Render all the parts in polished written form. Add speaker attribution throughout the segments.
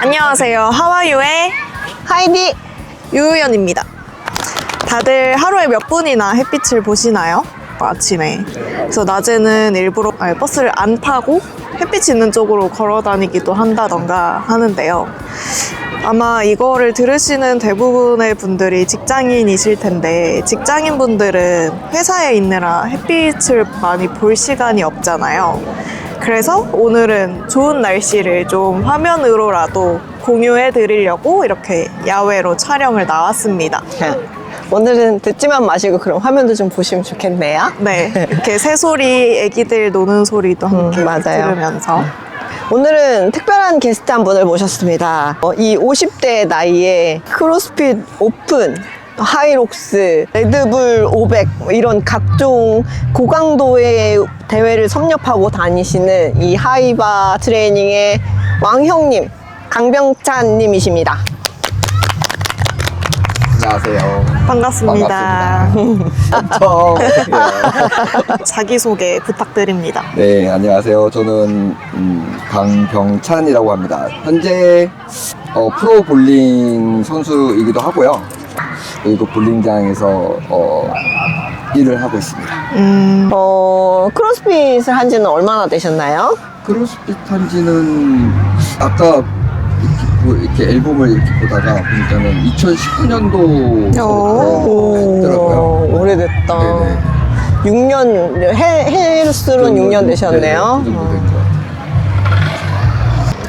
Speaker 1: 안녕하세요. 하와유의
Speaker 2: 하이디
Speaker 1: 유우연입니다. 다들 하루에 몇 분이나 햇빛을 보시나요? 아침에. 그래서 낮에는 일부러 버스를 안 타고 햇빛 있는 쪽으로 걸어 다니기도 한다던가 하는데요. 아마 이거를 들으시는 대부분의 분들이 직장인이실 텐데, 직장인 분들은 회사에 있느라 햇빛을 많이 볼 시간이 없잖아요. 그래서 오늘은 좋은 날씨를 좀 화면으로라도 공유해 드리려고 이렇게 야외로 촬영을 나왔습니다.
Speaker 2: 오늘은 듣지만 마시고 그럼 화면도 좀 보시면 좋겠네요.
Speaker 1: 네, 이렇게 새소리, 애기들 노는 소리도 함께
Speaker 2: 맞아요.
Speaker 1: 들으면서.
Speaker 2: 오늘은 특별한 게스트 한 분을 모셨습니다. 이 50대 나이에 크로스핏 오픈, 하이록스, 레드불 500 이런 각종 고강도의 대회를 섭렵하고 다니시는 이 하이바 트레이닝의 왕형님, 강병찬 님이십니다.
Speaker 3: 안녕하세요.
Speaker 1: 반갑습니다.
Speaker 3: 엄청
Speaker 1: 자기소개 부탁드립니다.
Speaker 3: 네, 안녕하세요. 저는 강병찬이라고 합니다. 현재 프로 볼링 선수이기도 하고요. 그리고 볼링장에서 일을 하고 있습니다.
Speaker 2: 크로스핏을 한 지는 얼마나 되셨나요?
Speaker 3: 크로스핏 한 지는 아까 이렇게 앨범을 이렇게 보다가 보니까는 2019년도 했더라고요.
Speaker 2: 오래됐다.
Speaker 3: 네네.
Speaker 2: 6년, 헬스로는 6년 되셨네요.
Speaker 3: 네, 그 정도 된 것 같아요.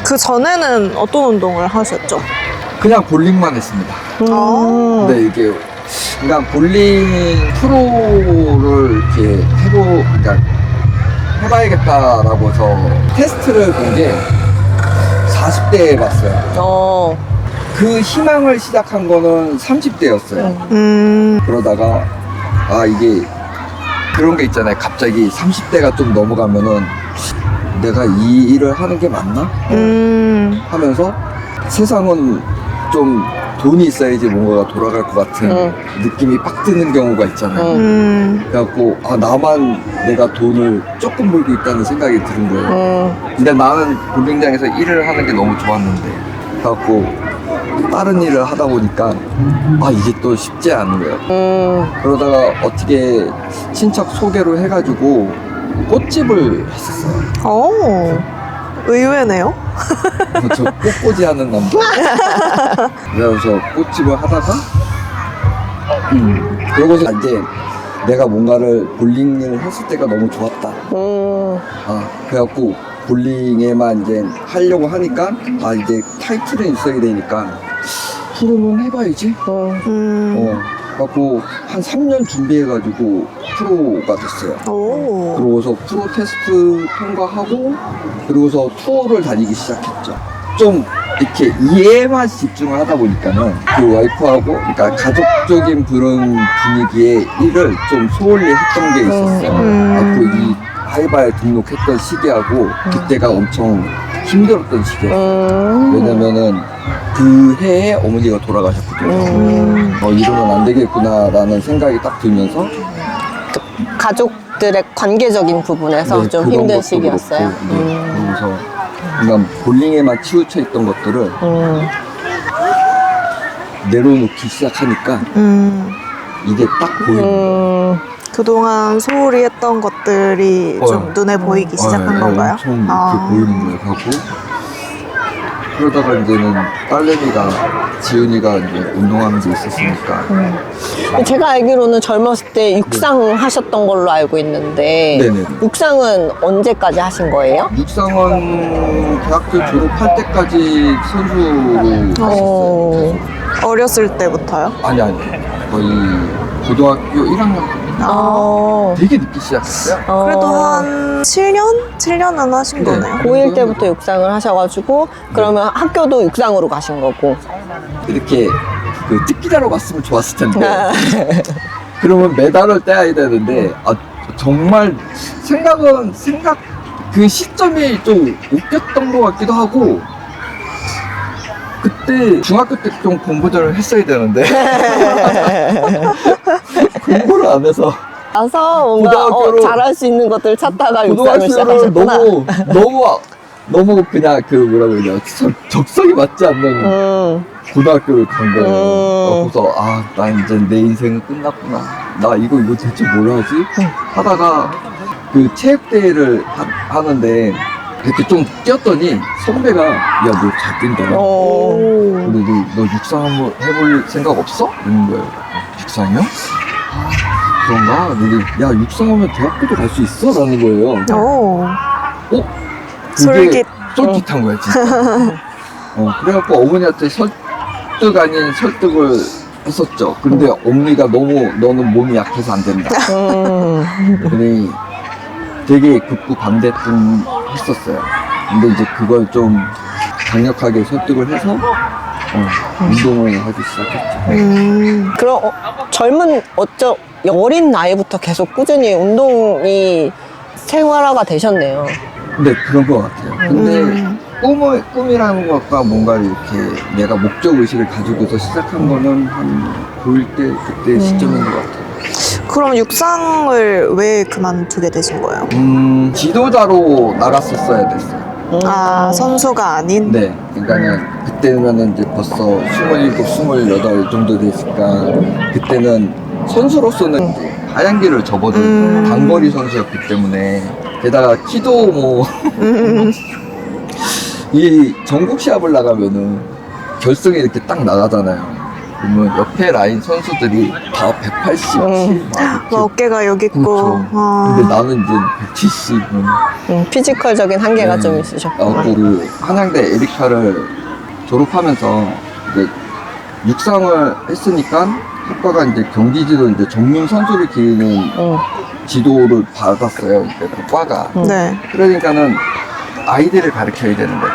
Speaker 1: 그 전에는 어떤 운동을 하셨죠?
Speaker 3: 그냥 볼링만 했습니다. 근데 이게 그러니까 볼링 프로를 이렇게 그러니까 해봐야겠다라고 해서 테스트를 본 게 40대에 봤어요. 그 희망을 시작한 거는 30대였어요. 그러다가 이게 그런 게 있잖아요. 갑자기 30대가 좀 넘어가면은 내가 이 일을 하는 게 맞나? 하면서 세상은 좀 돈이 있어야지 뭔가가 돌아갈 것 같은 느낌이 빡 드는 경우가 있잖아요. 그래갖고 나만 내가 돈을 조금 벌고 있다는 생각이 드는 거예요. 근데 나는 볼링장에서 일을 하는 게 너무 좋았는데, 그래갖고 다른 일을 하다 보니까 이게 또 쉽지 않은 거예요. 그러다가 어떻게 친척 소개로 해가지고 꽃집을 했었어요.
Speaker 1: 의외네요.
Speaker 3: 저 꽃꽂이 하는 남자. 그래서 꽃집을 하다가 그러고서 이제 내가 뭔가를 볼링을 했을 때가 너무 좋았다. 그래갖고 볼링에만 이제 하려고 하니까 이제 타이틀은 있어야 되니까 프로는 해봐야지. 그래갖고 한 3년 준비해가지고 프로가 됐어요. 그러고서 프로 테스트 통과하고 그러고서 투어를 다니기 시작했죠. 좀 이렇게 이해만 집중을 하다 보니까는 그 와이프하고 그러니까 가족적인 그런 분위기의 일을 좀 소홀히 했던 게 있었어요. 그 이 하이바에 등록했던 시기하고 그때가 엄청 힘들었던 시기였어요. 왜냐면은 그 해에 어머니가 돌아가셨거든요. 이러면 안 되겠구나라는 생각이 딱 들면서
Speaker 2: 가족들의 관계적인 부분에서 좀
Speaker 3: 그런
Speaker 2: 힘든
Speaker 3: 것도
Speaker 2: 시기였어요.
Speaker 3: 그렇고, 그래서 그냥 볼링에만 치우쳐 있던 것들을 내려놓기 시작하니까 이게 딱 보이는
Speaker 1: 그동안 소홀히 했던 것들이 좀 눈에 보이기 시작한 건가요?
Speaker 3: 엄청 이렇게 보이는 거예요. 하고 그러다가 이제는 딸내미가 지은이가 이제 운동하는 게 있었으니까
Speaker 2: 제가 알기로는 젊었을 때 육상 하셨던 걸로 알고 있는데
Speaker 3: 네네.
Speaker 2: 육상은 언제까지 하신 거예요?
Speaker 3: 육상은 대학교 졸업할 때까지 선수로 했었어요.
Speaker 1: 어렸을 때부터요?
Speaker 3: 아니 거의 고등학교 1학년 되게 늦게 시작했어요.
Speaker 1: 그래도 한 7년은 하신 거네요.
Speaker 2: 고1 때부터 육상을 하셔가지고 그러면 학교도 육상으로 가신 거고.
Speaker 3: 이렇게 그 특기자로 갔으면 좋았을 텐데 그러면 메달을 따야 되는데 정말 그 시점이 좀 웃겼던 것 같기도 하고 그때 중학교 때 좀 공부를 했어야 되는데 공부를 안 해서
Speaker 2: 가서 뭔가
Speaker 3: 고등학교로-
Speaker 2: 잘할 수 있는 것들 찾다가 육상을
Speaker 3: 고등학교를
Speaker 2: 시작하셨구나.
Speaker 3: 너무 너무 그냥 그 뭐라고 해야 되나 적성이 맞지 않는 고등학교를 간 거예요. 그래서 아, 나 이제 내 인생은 끝났구나. 나 이거 대체 뭘 하지? 하다가 그 체육대회를 하는데 이렇게 좀 뛰었더니 선배가 야, 너 잘 뛴다. 근데 너 육상 한번 해볼 생각 없어? 이러는 거예요. 육상이요? 그런가? 근데 야, 육상하면 대학교도 갈 수 있어? 라는 거예요.
Speaker 1: 오.
Speaker 3: 그게
Speaker 1: 솔깃.
Speaker 3: 솔깃한 거야, 진짜. 그래갖고 어머니한테 설득 아닌 설득을 했었죠. 근데 어머니가 너무 너는 몸이 약해서 안 된다. 근데 되게 극구 반대했었어요. 근데 이제 그걸 좀 강력하게 설득을 해서 운동을 하기 시작했죠.
Speaker 2: 그럼 젊은 어린 나이부터 계속 꾸준히 운동이 생활화가 되셨네요.
Speaker 3: 근데 그런 것 같아요. 근데 꿈이라는 것과 뭔가 이렇게 내가 목적 의식을 가지고서 시작한 거는 한 고1 때 그때 시점인 것 같아요.
Speaker 1: 그럼 육상을 왜 그만두게 되신 거예요?
Speaker 3: 지도자로 나갔었어야 됐어요.
Speaker 1: 아, 선수가 아닌?
Speaker 3: 네, 그러니까는 그때면은 이제 벌써 27, 28 정도 됐으니까 그때는 선수로서는 이제 하얀 길을 접어든 단거리 선수였기 때문에 게다가 키도 뭐 이 전국 시합을 나가면은 결승에 이렇게 딱 나가잖아요. 그러면 옆에 라인 선수들이 다 187, 막 이렇게.
Speaker 1: 어깨가 여기 있고.
Speaker 3: 그렇죠. 근데 나는 이제 170.
Speaker 2: 피지컬적인 한계가 좀 있으셨구나.
Speaker 3: 그 한양대 에리카를 졸업하면서 이제 육상을 했으니까 학과가 이제 경기지도 이제 전문 선수를 기르는 지도를 받았어요. 그때 과가.
Speaker 1: 네.
Speaker 3: 그러니까는 아이들을 가르쳐야 되는 거죠.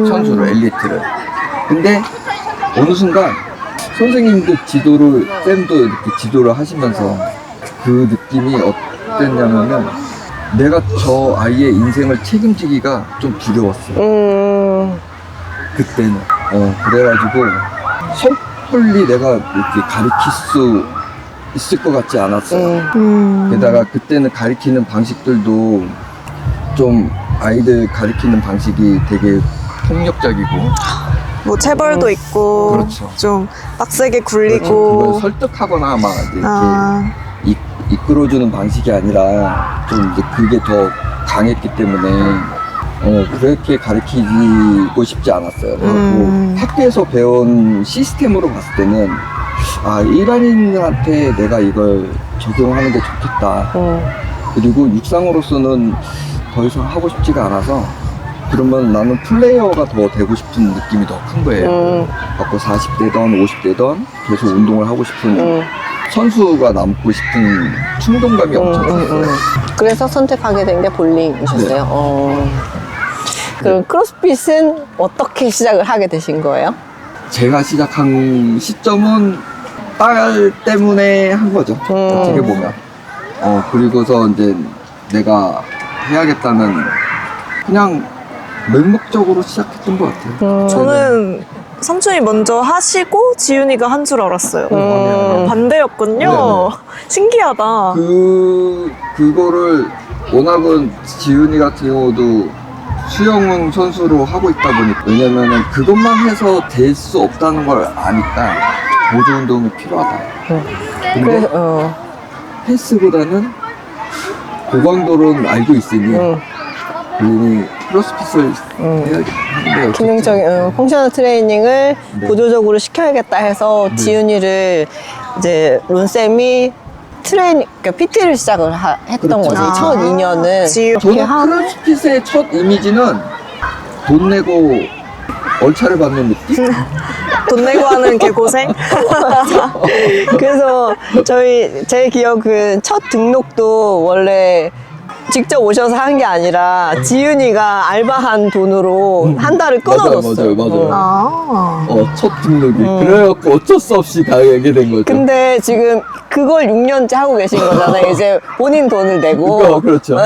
Speaker 3: 선수를, 엘리트를. 근데 어느 순간 선생님도 지도를, 쌤도 이렇게 지도를 하시면서 그 느낌이 어땠냐면은 내가 저 아이의 인생을 책임지기가 좀 두려웠어요. 그때는. 그래가지고 섣불리 내가 이렇게 가르칠 수 있을 것 같지 않았어요. 게다가 그때는 가르치는 방식들도 좀 아이들 가르치는 방식이 되게 폭력적이고
Speaker 1: 뭐 체벌도 있고.
Speaker 3: 그렇죠.
Speaker 1: 좀 빡세게
Speaker 3: 그렇죠.
Speaker 1: 굴리고.
Speaker 3: 그걸 설득하거나 막 이렇게
Speaker 1: 아.
Speaker 3: 이끌어주는 방식이 아니라 좀 이제 그게 더 강했기 때문에 그렇게 가르치고 싶지 않았어요. 그리고 학교에서 배운 시스템으로 봤을 때는 아, 일반인들한테 내가 이걸 적용하는 게 좋겠다. 그리고 육상으로서는 더 이상 하고 싶지가 않아서 그러면 나는 플레이어가 더 되고 싶은 느낌이 더 큰 거예요. 갖고 40대든 50대든 계속 운동을 하고 싶은 선수가 남고 싶은 충동감이 엄청 컸어요.
Speaker 2: 그래서 선택하게 된 게 볼링이셨어요. 그럼 크로스핏은 어떻게 시작을 하게 되신 거예요?
Speaker 3: 제가 시작한 시점은 딸 때문에 한 거죠. 어떻게 보면. 그리고서 이제 내가 해야겠다는 그냥 맹목적으로 시작했던 것 같아요.
Speaker 1: 저는 삼촌이 먼저 하시고 지윤이가 한 줄 알았어요. 반대였군요.
Speaker 3: 네네.
Speaker 1: 신기하다.
Speaker 3: 그거를 워낙은 지은이 같은 경우도 수영 선수로 하고 있다 보니까 왜냐면은 그것만 해서 될 수 없다는 걸 아니까 보조 운동이 필요하다. 근데 헬스보다는 고강도로는 알고 있으니 본인이 크로스핏을 해야 하는데
Speaker 2: 기능적인 펑셔널 트레이닝을
Speaker 3: 네.
Speaker 2: 보조적으로 시켜야겠다 해서 지윤이를 이제 론쌤이 그러니까 PT를 시작을 했던
Speaker 3: 그렇죠.
Speaker 2: 거지. 첫 2년은.
Speaker 1: 지윤.
Speaker 3: 저는 크로스핏의 첫 이미지는 돈 내고 얼차를 받는 느낌?
Speaker 1: 돈 내고 하는 개고생?
Speaker 2: 그래서 제 기억은 첫 등록도 원래 직접 오셔서 한 게 아니라 지윤이가 알바한 돈으로 한 달을 끊어줬어요.
Speaker 3: 맞아요.
Speaker 1: 아.
Speaker 3: 첫 등록이. 그래갖고 어쩔 수 없이 가게 된 거죠.
Speaker 2: 근데 지금 그걸 6년째 하고 계신 거잖아요. 이제 본인 돈을 내고.
Speaker 3: 그렇죠.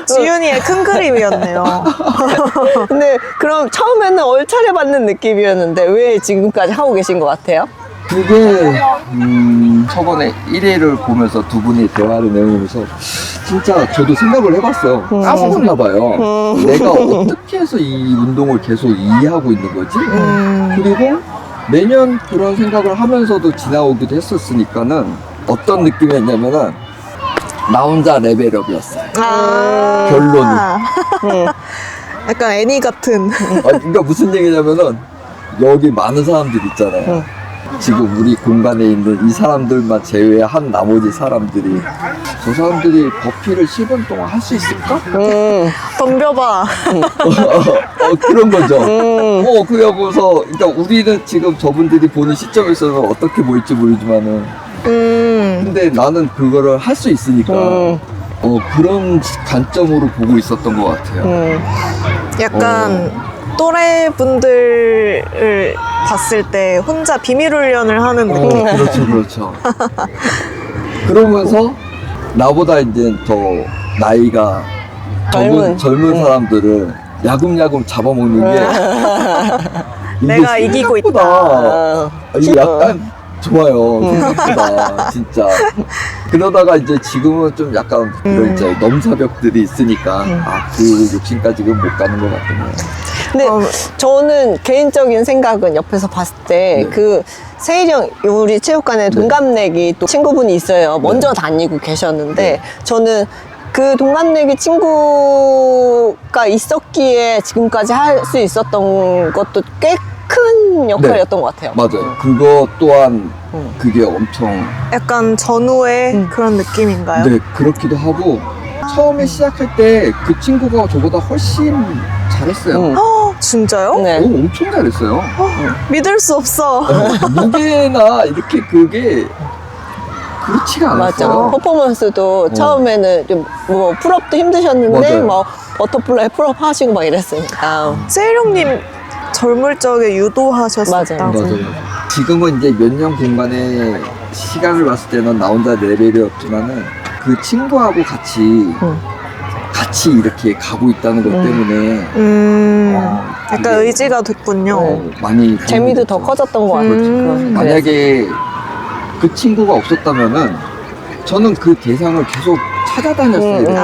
Speaker 1: 지윤이의 큰 그림이었네요.
Speaker 2: 근데 그럼 처음에는 얼차려 받는 느낌이었는데 왜 지금까지 하고 계신 것 같아요?
Speaker 3: 그게 저번에 1회를 보면서 두 분이 대화를 내용하면서 진짜 저도 생각을 해봤어요. 까먹었나 봐요. 내가 어떻게 해서 이 운동을 계속 이해하고 있는 거지? 그리고 매년 그런 생각을 하면서도 지나오기도 했었으니까는 어떤 느낌이었냐면은 나 혼자 레벨업이었어요. 결론이.
Speaker 1: 약간 애니 같은.
Speaker 3: 그러니까 무슨 얘기냐면은 여기 많은 사람들 있잖아요. 지금 우리 공간에 있는 이 사람들만 제외한 나머지 사람들이 저 사람들이 버피를 10분 동안 할 수 있을까?
Speaker 1: 덤벼봐.
Speaker 3: 그런 거죠. 그러고서 그러니까 우리는 지금 저분들이 보는 시점에서는 어떻게 보일지 모르지만은 근데 나는 그거를 할 수 있으니까 그런 관점으로 보고 있었던 것 같아요.
Speaker 1: 약간 또래 분들을 봤을 때 혼자 비밀 훈련을 하는 느낌.
Speaker 3: 그렇죠. 그러면서 나보다 이제 더 나이가 젊은 사람들을 야금야금 잡아먹는 게
Speaker 1: 내가
Speaker 3: 이게
Speaker 1: 이기고
Speaker 3: 생각보다 이게 약간 좋아요. 생각보다 진짜. 그러다가 이제 지금은 좀 약간 그런 이제 넘사벽들이 있으니까 그 욕심까지는 못 가는 것 같아요.
Speaker 2: 근데 저는 개인적인 생각은 옆에서 봤을 때 그 세일이 형 우리 체육관에 동갑내기 또 친구분이 있어요. 먼저 다니고 계셨는데 저는 그 동갑내기 친구가 있었기에 지금까지 할 수 있었던 것도 꽤 큰 역할이었던 것 같아요.
Speaker 3: 맞아요. 그거 또한 그게 엄청
Speaker 1: 약간 전후의 그런 느낌인가요?
Speaker 3: 네, 그렇기도 하고 처음에 시작할 때 그 친구가 저보다 훨씬 잘했어요.
Speaker 1: 진짜요?
Speaker 2: 네.
Speaker 3: 엄청 잘했어요.
Speaker 1: 믿을 수 없어.
Speaker 3: 무게나 이렇게 그게 그렇지가
Speaker 2: 맞아.
Speaker 3: 않았어요.
Speaker 2: 퍼포먼스도 처음에는 좀 뭐 풀업도 힘드셨는데
Speaker 3: 맞아요.
Speaker 2: 뭐 버터플라이 풀업 하시고 막 이랬으니까.
Speaker 1: 세일형님 젊을 적에 유도하셨었다고.
Speaker 3: 맞아요. 지금은 이제 몇 년 공간에 시간을 봤을 때는 나 혼자 레벨이 없지만은 그 친구하고 같이 이렇게 가고 있다는 것 때문에
Speaker 1: 약간
Speaker 3: 이게
Speaker 1: 의지가 됐군요.
Speaker 3: 많이
Speaker 2: 재미도 더 커졌던 것 같아요. 그래서.
Speaker 3: 만약에 그 친구가 없었다면은 저는 그 대상을 계속 찾아다녔어요. 이렇게.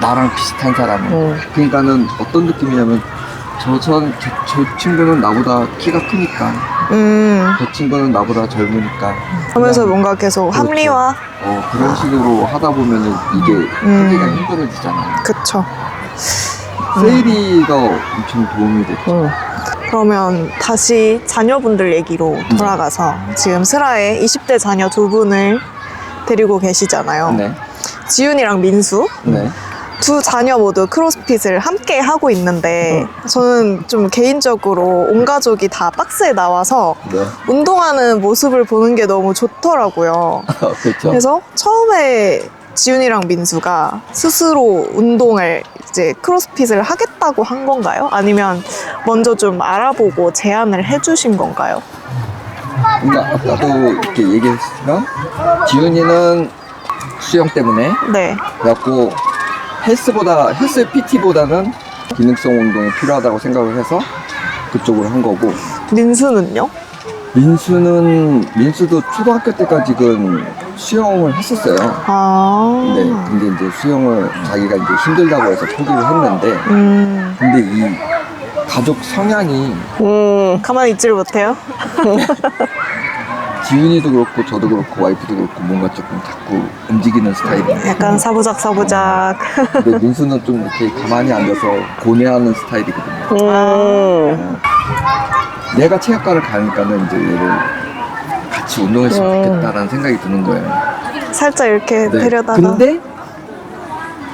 Speaker 3: 나랑 비슷한 사람은. 그러니까는 어떤 느낌이냐면 저 친구는 나보다 키가 크니까 저 친구는 나보다 젊으니까
Speaker 1: 하면서 뭔가 계속
Speaker 3: 그렇죠.
Speaker 1: 합리화.
Speaker 3: 그런 식으로 하다 보면은 이게 하기가 힘들어지잖아요.
Speaker 1: 그쵸.
Speaker 3: 세일이가 엄청 도움이 됐죠.
Speaker 1: 그러면 다시 자녀분들 얘기로 돌아가서 지금 슬아에 20대 자녀 두 분을 데리고 계시잖아요.
Speaker 3: 네.
Speaker 1: 지윤이랑 민수.
Speaker 3: 네.
Speaker 1: 두 자녀 모두 크로스핏을 함께 하고 있는데 저는 좀 개인적으로 온 가족이 다 박스에 나와서
Speaker 3: 네.
Speaker 1: 운동하는 모습을 보는 게 너무 좋더라고요.
Speaker 3: 그렇죠.
Speaker 1: 그래서 처음에 지윤이랑 민수가 스스로 운동을 이제 크로스핏을 하겠다고 한 건가요? 아니면 먼저 좀 알아보고 제안을 해주신 건가요?
Speaker 3: 그러니까 아까도 이렇게 얘기했지만 지훈이는 수영 때문에
Speaker 1: 네.
Speaker 3: 그래갖고 헬스 PT보다는 기능성 운동이 필요하다고 생각을 해서 그쪽으로 한 거고
Speaker 1: 민수는요?
Speaker 3: 민수도 초등학교 때까지는 수영을 했었어요.
Speaker 1: 아.
Speaker 3: 네, 근데 이제 수영을 자기가 이제 힘들다고 해서 포기를 했는데 근데 이 가족 성향이
Speaker 1: 가만히 있지를 못해요?
Speaker 3: 지훈이도 그렇고 저도 그렇고 와이프도 그렇고 뭔가 조금 자꾸 움직이는 스타일이에요.
Speaker 1: 약간 사부작.
Speaker 3: 근데 민수는 좀 이렇게 가만히 앉아서 고뇌하는 스타일이거든요. 내가 체육관을 가니까는 이제 얘를 같이 운동했으면 좋겠다라는 생각이 드는 거예요.
Speaker 1: 살짝 이렇게
Speaker 3: 네.
Speaker 1: 데려다가.
Speaker 3: 근데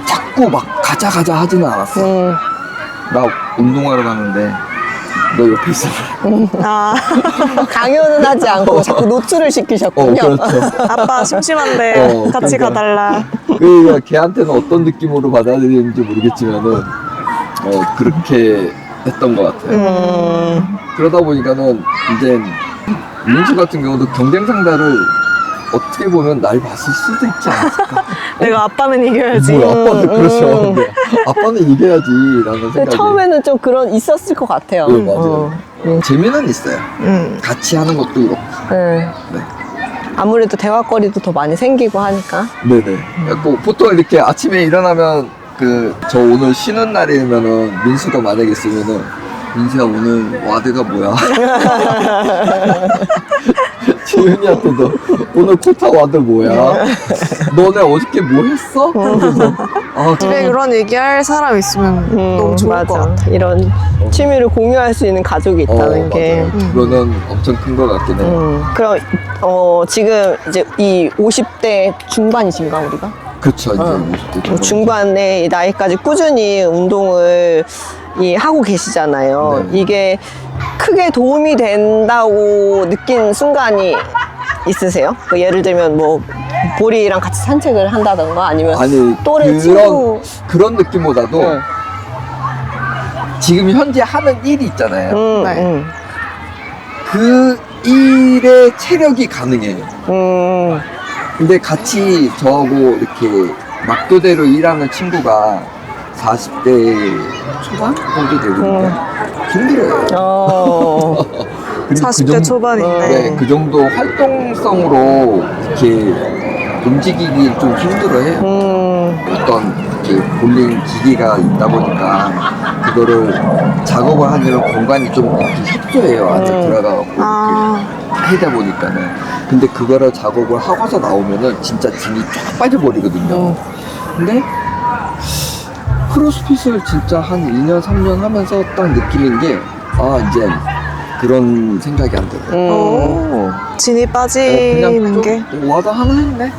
Speaker 3: 자꾸 막 가자 하지는 않았어. 나 운동하러 가는데 너 옆에 있어.
Speaker 1: 아,
Speaker 2: 강요는 하지 않고 자꾸 노출을 시키셨군요.
Speaker 3: 그렇죠.
Speaker 1: 아빠 심심한데 같이
Speaker 3: 그러니까.
Speaker 1: 가달라.
Speaker 3: 그러니까 걔한테는 어떤 느낌으로 받아들이는지 모르겠지만은 그렇게 했던 것 같아요. 그러다 보니까는 이제 민수 같은 경우도 경쟁 상대를 어떻게 보면 날 봤을 수도 있지 않을까.
Speaker 1: 내가 아빠는 이겨야지.
Speaker 3: 뭐야, 아빠는 그렇죠. 근데 아빠는 이겨야지라는 생각이.
Speaker 2: 처음에는 좀 그런 있었을 것 같아요.
Speaker 3: 네, 맞아요. 재미는 있어요. 같이 하는 것도 그렇고.
Speaker 2: 네.
Speaker 3: 네.
Speaker 2: 아무래도 대화거리도 더 많이 생기고 하니까.
Speaker 3: 네네. 보통 이렇게 아침에 일어나면 저 오늘 쉬는 날이면은 민수가 만약에 있으면은 민수야 오늘 와드가 뭐야? 지은이한테도 오늘 코타 와드 뭐야? 너네 어저께 뭐 했어? 그래서
Speaker 1: 집에 그런 얘기할 사람 있으면 너무 좋을 것 같아.
Speaker 2: 이런 취미를 공유할 수 있는 가족이 있다는 게.
Speaker 3: 맞아요. 그거는 엄청 큰 것 같긴 해요.
Speaker 2: 그럼 지금 이제 이 50대 중반이신가 우리가?
Speaker 3: 그렇죠. 이제 50대 정도.
Speaker 2: 중반의 나이까지 꾸준히 운동을 하고 계시잖아요.
Speaker 3: 네.
Speaker 2: 이게 크게 도움이 된다고 느낀 순간이 있으세요? 예를 들면 뭐 보리랑 같이 산책을 한다던가 아니면
Speaker 3: 아니
Speaker 2: 또래 친구
Speaker 3: 그런 느낌보다도
Speaker 2: 네.
Speaker 3: 지금 현재 하는 일이 있잖아요.
Speaker 1: 네.
Speaker 3: 그 일에 체력이 가능해요. 근데 같이 저하고 이렇게 막도대로 일하는 친구가 40대 초반 정도 되거든요. 힘들어요. 그리고
Speaker 1: 40대 초반인데.
Speaker 3: 네, 그 정도 활동성으로 이렇게 움직이기 좀 힘들어해요. 어떤 이렇게 볼링 기기가 있다 보니까 그거를 작업을 하려면 공간이 좀 이렇게 협소해요. 안에 들어가고 이렇게 하다 보니까는. 근데 그거를 작업을 하고서 나오면은 진짜 진이 쫙 빠져버리거든요. 근데 크로스핏을 진짜 한 2년, 3년 하면서 딱 느끼는 게, 이제 그런 생각이 안 들어요.
Speaker 1: 진이 빠지는 게
Speaker 3: 와도 하나 했네.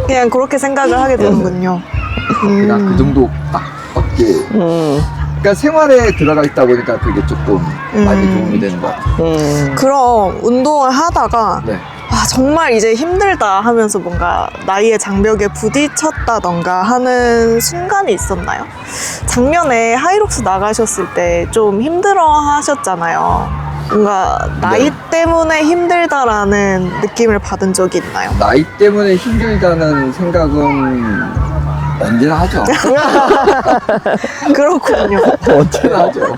Speaker 1: 그냥 그렇게 생각을 하게 되는군요.
Speaker 3: 그냥 그 정도 딱 어깨. 그러니까 생활에 들어가 있다 보니까 그게 조금 많이 도움이 되는 것 같아요.
Speaker 1: 그럼 운동을 하다가
Speaker 3: 네.
Speaker 1: 정말 이제 힘들다 하면서 뭔가 나이의 장벽에 부딪혔다던가 하는 순간이 있었나요? 작년에 하이록스 나가셨을 때 좀 힘들어 하셨잖아요. 뭔가 나이 때문에 힘들다라는 느낌을 받은 적이 있나요?
Speaker 3: 나이 때문에 힘들다는 생각은 언제나 하죠.
Speaker 1: 그렇군요.
Speaker 3: 언제나 하죠.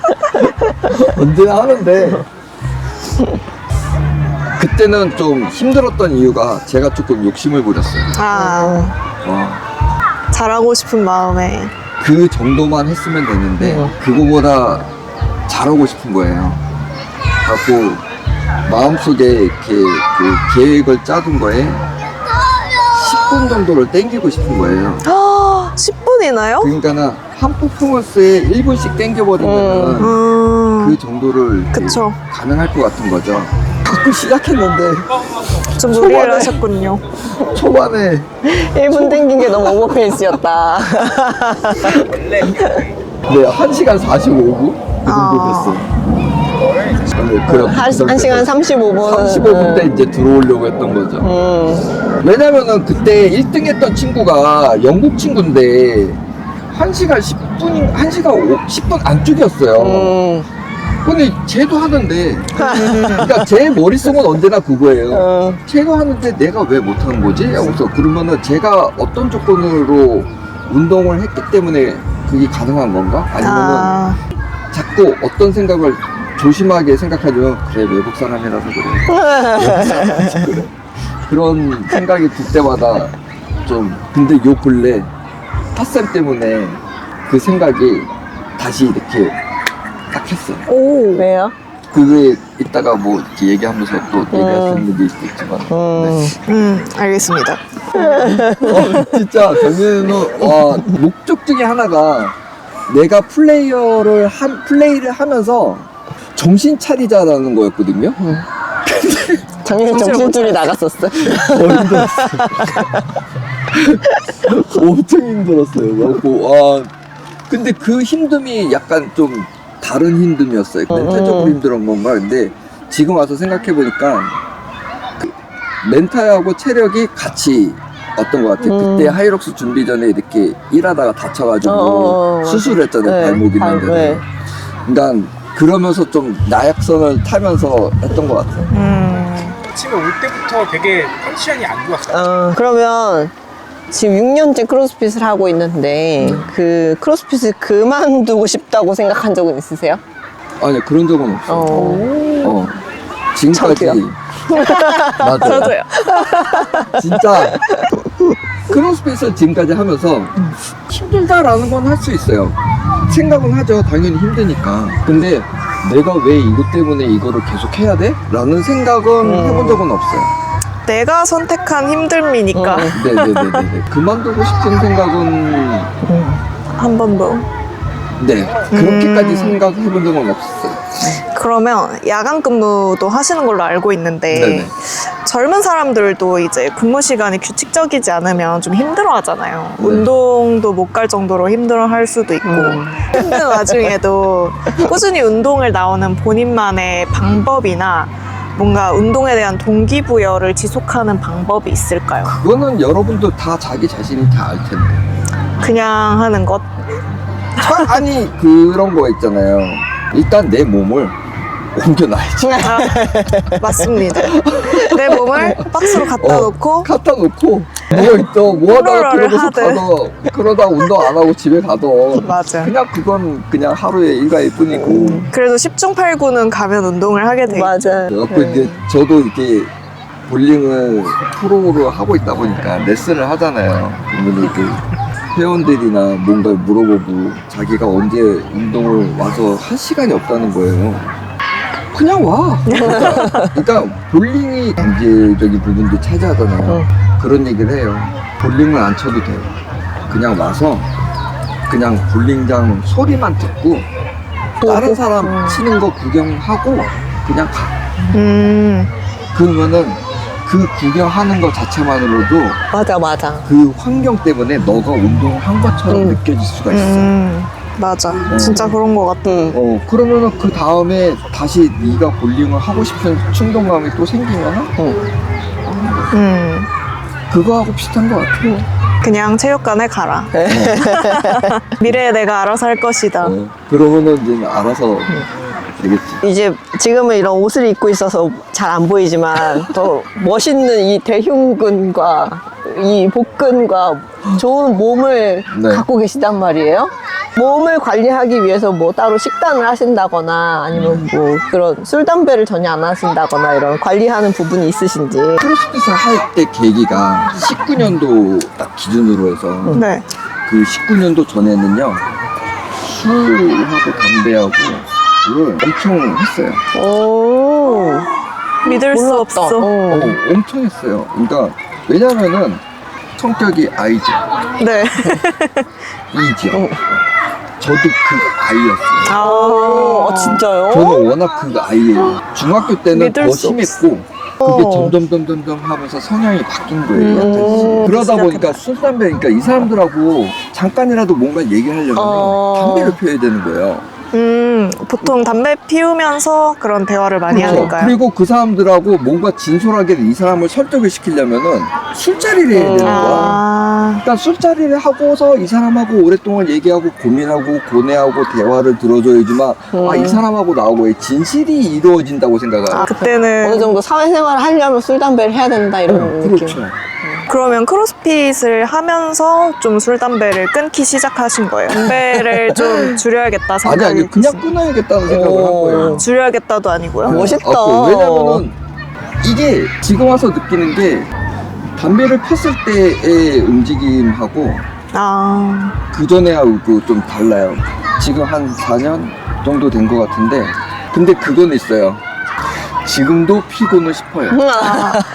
Speaker 3: 언제나 하는데 그때는 좀 힘들었던 이유가 제가 조금 욕심을 부렸어요.
Speaker 1: 잘하고 싶은 마음에.
Speaker 3: 그 정도만 했으면 되는데 그거보다 잘하고 싶은 거예요. 그래갖고 마음속에 이렇게 그 계획을 짜둔 거에 10분 정도를 땡기고 싶은 거예요.
Speaker 1: 10분이나요?
Speaker 3: 그러니까는 한 퍼포먼스에 1분씩 땡겨버리면 그 정도를
Speaker 1: 그쵸.
Speaker 3: 가능할 것 같은 거죠. 자꾸 시작했는데
Speaker 1: 좀 무리를 하셨군요.
Speaker 3: 초반에
Speaker 2: 1분 땡긴 게 너무 오버페이스였다.
Speaker 3: 네, 1시간 45분? 그 정도 됐어요. 그럼
Speaker 2: 1시간 35분.
Speaker 3: 35분 때 이제 들어오려고 했던 거죠. 왜냐면은 그때 1등 했던 친구가 영국 친구인데 1시간 10분, 1시간 10분 안쪽이었어요. 근데 쟤도 하는데, 그러니까 제 머릿속은 언제나 그거예요. 쟤도 하는데 내가 왜 못하는 거지? 하고서 그러면은 제가 어떤 조건으로 운동을 했기 때문에 그게 가능한 건가? 아니면은 자꾸 어떤 생각을 조심하게 생각하면 그래 외국 사람이라서 그래. 그런 생각이 들 때마다 좀 근데 요 근래 핫쌤 때문에 그 생각이 다시 이렇게 딱 했어요.
Speaker 2: 왜요?
Speaker 3: 그게 이따가 뭐 이렇게 얘기하면서 또 얘기할 수 있는 게 있겠지만
Speaker 1: 알겠습니다.
Speaker 3: 진짜 정민이는 목적 중에 하나가 내가 플레이를 하면서 정신 차리자라는 거였거든요.
Speaker 2: 작년에 정신줄이 나갔었어.
Speaker 3: 엄청 힘들었어요. 그래갖고 근데 그 힘듦이 약간 좀 다른 힘듦이었어요. 멘탈적으로 힘들은 건가? 근데 지금 와서 생각해 보니까 그 멘탈하고 체력이 같이 어떤 것 같아요. 그때 하이록스 준비 전에 이렇게 일하다가 다쳐가지고 수술했잖아요. 발목 있는 데는.
Speaker 2: 네.
Speaker 3: 그러니까 그러면서 좀 나약선을 타면서 했던 것 같아요.
Speaker 4: 아침에 올 때부터 되게 컨디션이 안 좋았어요.
Speaker 2: 그러면 지금 6년째 크로스핏을 하고 있는데 그 크로스핏을 그만두고 싶다고 생각한 적은 있으세요?
Speaker 3: 아니 그런 적은 없어요. 지금까지
Speaker 2: 저도요.
Speaker 3: 맞아요.
Speaker 1: 저도요.
Speaker 3: 진짜 크로스핏을 지금까지 하면서 힘들다라는 건 할 수 있어요. 생각은 하죠. 당연히 힘드니까. 근데 내가 왜 이것 때문에 이거를 계속 해야 돼? 라는 생각은 해본 적은 없어요.
Speaker 1: 내가 선택한 힘듦이니까
Speaker 3: 네네네네. 그만두고 싶은 생각은
Speaker 1: 한 번도.
Speaker 3: 네 그렇게까지 생각해본 적은 없었어요.
Speaker 1: 그러면 야간 근무도 하시는 걸로 알고 있는데
Speaker 3: 네네.
Speaker 1: 젊은 사람들도 이제 근무 시간이 규칙적이지 않으면 좀 힘들어 하잖아요. 운동도 못 갈 정도로 힘들어 할 수도 있고 힘든 와중에도 꾸준히 운동을 나오는 본인만의 방법이나 뭔가 운동에 대한 동기부여를 지속하는 방법이 있을까요?
Speaker 3: 그거는 여러분도 다 자기 자신이 다 알 텐데.
Speaker 1: 그냥 하는 것?
Speaker 3: 아니 그런 거 있잖아요. 일단 내 몸을 옮겨놔야지.
Speaker 1: 아, 맞습니다. 내 몸을 박스로 갖다 놓고
Speaker 3: 갖다 놓고 뭐 하다가
Speaker 1: 롤러를
Speaker 3: 그러고서
Speaker 1: 하든.
Speaker 3: 가도 그러다 운동 안 하고 집에 가도
Speaker 1: 맞아.
Speaker 3: 그냥 그건 그냥 하루의 일과일 뿐이고.
Speaker 1: 그래도 10중 8구는 가면 운동을 하게 돼 있죠.
Speaker 2: 맞아요.
Speaker 3: 그래갖고 이제 저도 이렇게 볼링을 프로로 하고 있다 보니까 레슨을 하잖아요. 그러면 이렇게 회원들이나 뭔가를 물어보고 자기가 언제 운동을 와서 할 시간이 없다는 거예요. 그냥 와. 그러니까 볼링이 경제적인 부분도 차지하잖아요. 그런 얘기를 해요. 볼링을 안 쳐도 돼요. 그냥 와서 그냥 볼링장 소리만 듣고 다른 사람 치는 거 구경하고 그냥 가. 그러면은 그 구경하는 거 자체만으로도
Speaker 2: 맞아.
Speaker 3: 그 환경 때문에 너가 운동을 한 것처럼 느껴질 수가 있어.
Speaker 1: 맞아. 진짜 그런 것 같아.
Speaker 3: 그러면은 그 다음에 다시 네가 볼링을 하고 싶은 충동감이 또 생기면은 그거하고 비슷한 것 같아요.
Speaker 1: 그냥 체육관에 가라. 미래에 내가 알아서 할 것이다.
Speaker 3: 그러면은 이제 알아서 되겠지.
Speaker 2: 이제 지금은 이런 옷을 입고 있어서 잘 안 보이지만 더 멋있는 이 대흉근과 이 복근과 좋은 몸을
Speaker 3: 네.
Speaker 2: 갖고 계시단 말이에요. 몸을 관리하기 위해서 뭐 따로 식단을 하신다거나 아니면 뭐 그런 술, 담배를 전혀 안 하신다거나 이런 관리하는 부분이 있으신지.
Speaker 3: 크로스핏을 할 때 계기가 19년도 딱 기준으로 해서
Speaker 1: 네.
Speaker 3: 그 19년도 전에는요 술하고 담배하고 를 엄청 했어요.
Speaker 2: 오.
Speaker 1: 믿을 수
Speaker 2: 몰랐다.
Speaker 1: 없어.
Speaker 3: 엄청 했어요. 그러니까 왜냐면은 성격이 I죠.
Speaker 1: 네.
Speaker 3: E죠. 저도 그 I였어요.
Speaker 2: 진짜요?
Speaker 3: 저는 워낙 그 I예요. 중학교 때는
Speaker 1: 믿을
Speaker 3: 더
Speaker 1: 수
Speaker 3: 심했고 그게 점점 하면서 성향이 바뀐 거예요. 약간씩. 그러다 보니까 술, 담배, 그러니까 이 사람들하고 잠깐이라도 뭔가 얘기를 하려면 담배를 피워야 되는 거예요.
Speaker 1: 보통 담배 피우면서 그런 대화를 많이
Speaker 3: 그렇죠.
Speaker 1: 하니까요.
Speaker 3: 그리고 그 사람들하고 뭔가 진솔하게 이 사람을 설득을 시키려면은 술자리를 해야 되는 거야. 그러니까 술자리를 하고서 이 사람하고 오랫동안 얘기하고 고민하고 고뇌하고 대화를 들어줘야지만 이 사람하고 나하고의 진실이 이루어진다고 생각을 해요.
Speaker 1: 그때는
Speaker 2: 어느 정도 사회생활을 하려면 술, 담배를 해야 된다 이런 느낌.
Speaker 3: 그렇죠.
Speaker 1: 그러면 크로스핏을 하면서 좀 술, 담배를 끊기 시작하신 거예요. 담배를 좀 줄여야겠다 생각이
Speaker 3: 아니 그냥 끊어야겠다는 생각을 한 거예요.
Speaker 1: 줄여야겠다.도 아니고요.
Speaker 2: 멋있다.
Speaker 3: 왜냐면은 이게 지금 와서 느끼는 게 담배를 폈을 때의 움직임하고 그 전에 하고 좀 달라요. 지금 한 4년 정도 된 것 같은데 근데 그건 있어요. 지금도 피고는 싶어요.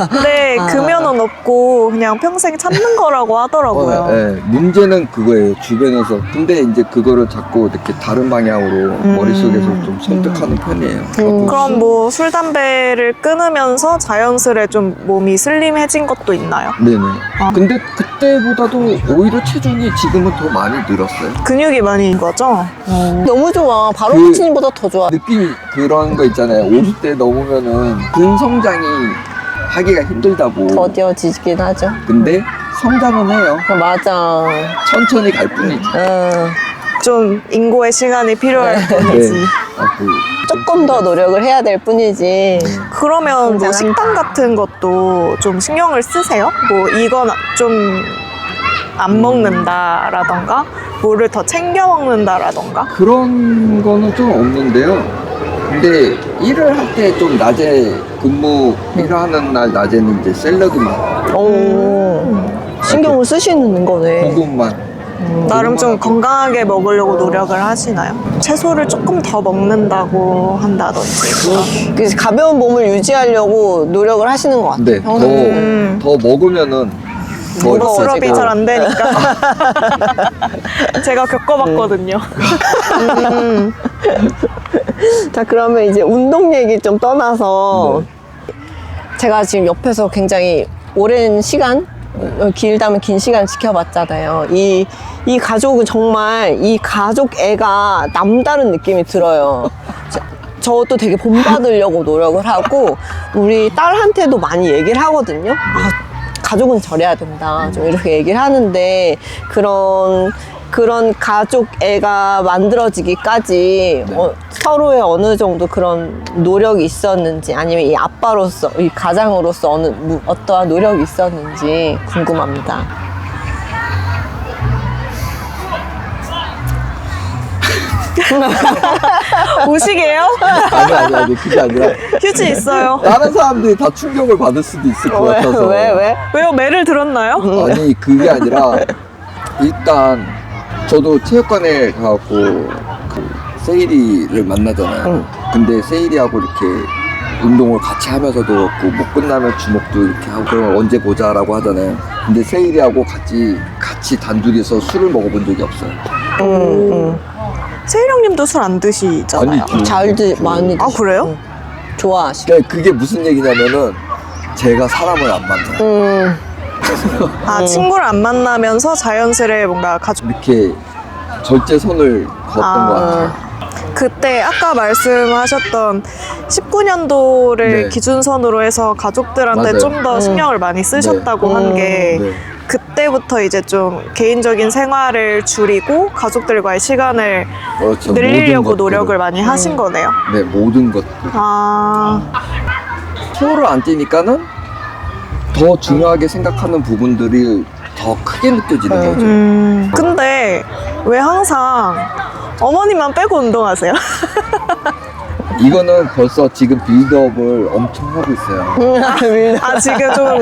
Speaker 1: 근데 금연은 없고 그냥 평생 참는 거라고 하더라고요.
Speaker 3: 문제는 그거예요. 주변에서. 근데 이제 그거를 자꾸 이렇게 다른 방향으로 머릿속에서 좀 설득하는 편이에요.
Speaker 1: 그럼 뭐 술, 담배를 끊으면서 자연스레 좀 몸이 슬림해진 것도 있나요?
Speaker 3: 네네. 근데 그때보다도 오히려 체중이 지금은 더 많이 늘었어요.
Speaker 1: 근육이 많이 인 거죠?
Speaker 2: 너무 좋아. 바로
Speaker 3: 그-
Speaker 2: 코치님보다 더 좋아.
Speaker 3: 느낌이 그런 거 있잖아요. 50대 넘으면은 근성장이 하기가 힘들다고.
Speaker 2: 더뎌지긴 하죠.
Speaker 3: 근데 성장은 해요.
Speaker 2: 맞아.
Speaker 3: 천천히 갈 뿐이지.
Speaker 1: 좀 인고의 시간이 필요할
Speaker 3: 네.
Speaker 1: 뿐이지.
Speaker 2: 조금 더 노력을 해야 될 뿐이지.
Speaker 1: 그러면 뭐
Speaker 2: 굉장합니다.
Speaker 1: 식단 같은 것도 좀 신경을 쓰세요? 뭐 이건 좀 안 먹는다라던가 뭐를 더 챙겨 먹는다라던가.
Speaker 3: 그런 거는 좀 없는데요. 근데 일을 할 때 좀 낮에 근무 일하는 날 낮에는 이제 샐러드만,
Speaker 2: 오, 신경을 쓰시는 거네.
Speaker 3: 고급만.
Speaker 1: 나름 좀 건강하게 먹으려고 노력을 하시나요? 채소를 조금 더 먹는다고 한다든지.
Speaker 2: 그래서 가벼운 몸을 유지하려고 노력을 하시는 것 같아요.
Speaker 3: 네,
Speaker 2: 평소에.
Speaker 3: 더 먹으면은 더
Speaker 1: 무스럽이
Speaker 3: 있어지고.
Speaker 1: 잘 안 되니까. 제가 겪어봤거든요.
Speaker 2: 자, 그러면 이제 운동 얘기 좀 떠나서 제가 지금 옆에서 굉장히 오랜 시간, 길다면 긴 시간 지켜봤잖아요. 이 가족은 정말 이 가족 애가 남다른 느낌이 들어요. 저도 되게 본받으려고 노력을 하고 우리 딸한테도 많이 얘기를 하거든요. 가족은 저래야 된다. 좀 이렇게 얘기를 하는데 그런 가족 애가 만들어지기까지 서로의 어느 정도 그런 노력이 있었는지 아니면 이 아빠로서 이 가장으로서 어떠한 노력이 있었는지 궁금합니다.
Speaker 1: 오시게요?
Speaker 3: 아니, 그게 아니라.
Speaker 1: 휴지 있어요.
Speaker 3: 다른 사람들이 다 충격을 받을 수도 있을 것 같아서.
Speaker 2: 왜?
Speaker 1: 왜요? 매를 들었나요?
Speaker 3: 아니, 그게 아니라, 일단, 저도 체육관에 가갖고, 그, 세일이를 만나잖아요. 근데 세일이하고 이렇게 운동을 같이 하면서도 그렇고, 뭐 끝나면 주먹도 이렇게 하고, 그럼 언제 보자라고 하잖아요. 근데 세일이하고 같이 단둘이서 술을 먹어본 적이 없어요.
Speaker 1: 세일 형님도 술 안 드시잖아요.
Speaker 3: 아니,
Speaker 2: 많이
Speaker 1: 아, 그래요?
Speaker 2: 좋아하시죠?
Speaker 3: 그러니까 그게 무슨 얘기냐면은, 제가 사람을 안 만나요.
Speaker 1: 아, 친구를 안 만나면서 자연스레 뭔가 가족.
Speaker 3: 이렇게 절제선을 그었던 것 같아요.
Speaker 1: 그때 아까 말씀하셨던 19년도를
Speaker 3: 네.
Speaker 1: 기준선으로 해서 가족들한테
Speaker 3: 맞아요.
Speaker 1: 좀 더 신경을 많이 쓰셨다고 한 게
Speaker 3: 네.
Speaker 1: 그때부터 이제 좀 개인적인 생활을 줄이고 가족들과의 시간을
Speaker 3: 그렇죠.
Speaker 1: 늘리려고
Speaker 3: 모든
Speaker 1: 노력을
Speaker 3: 것들을.
Speaker 1: 많이 하신 거네요.
Speaker 3: 네, 모든 것들.
Speaker 1: 아,
Speaker 3: 소를 안 띄니까는 더 중요하게 생각하는 부분들이 더 크게 느껴지는 거죠.
Speaker 1: 근데 왜 항상 어머님만 빼고 운동하세요?
Speaker 3: 이거는 벌써 지금 빌드업을 엄청 하고 있어요.
Speaker 1: 아, 지금 좀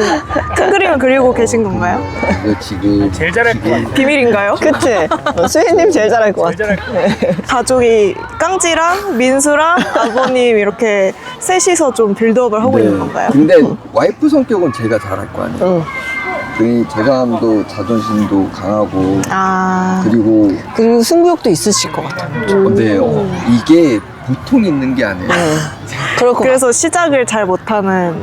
Speaker 1: 큰 그림을 그리고 계신 건가요?
Speaker 3: 이거 지금
Speaker 4: 제일 잘할 것 같아.
Speaker 1: 비밀인가요?
Speaker 2: 그치? 수혜님 제일 잘할 것
Speaker 4: 제일
Speaker 2: 같아.
Speaker 4: 잘할 것 같아.
Speaker 1: 가족이 깡찌랑 민수랑 아버님 이렇게 셋이서 좀 빌드업을 하고 있는 건가요?
Speaker 3: 근데 와이프 성격은 제가 잘할 거 아니에요. 그 제감도 자존심도 강하고
Speaker 1: 아,
Speaker 2: 그리고 승부욕도 있으실 것 같아요.
Speaker 3: 근데 이게 보통 있는 게 아니에요.
Speaker 2: 그럴 것
Speaker 1: 그래서 시작을 잘 못하는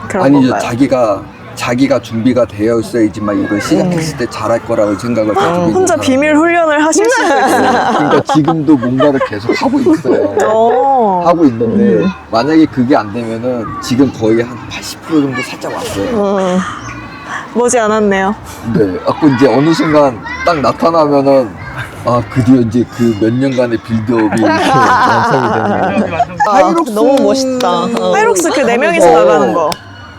Speaker 1: 그런
Speaker 3: 아니죠.
Speaker 1: 건가요?
Speaker 3: 자기가 준비가 되어 있어야지만 이걸 시작했을 때 잘할 거라고 생각을 가지고 있는
Speaker 1: 혼자
Speaker 3: 사람.
Speaker 1: 비밀 훈련을 하실 수도 있어요.
Speaker 3: 그러니까 지금도 뭔가를 계속 하고 있어요. 하고 있는데 만약에 그게 안 되면은 지금 거의 한 80% 정도 살짝 왔어요.
Speaker 1: 머지 않았네요.
Speaker 3: 네. 이제 어느 순간 딱 나타나면은 드디어 이제 그 몇 년간의 빌드업이 이렇게 완성이 되는 거예요. 하이록스
Speaker 2: 너무 멋있다.
Speaker 1: 하이록스 그 4명이서 나가는 거.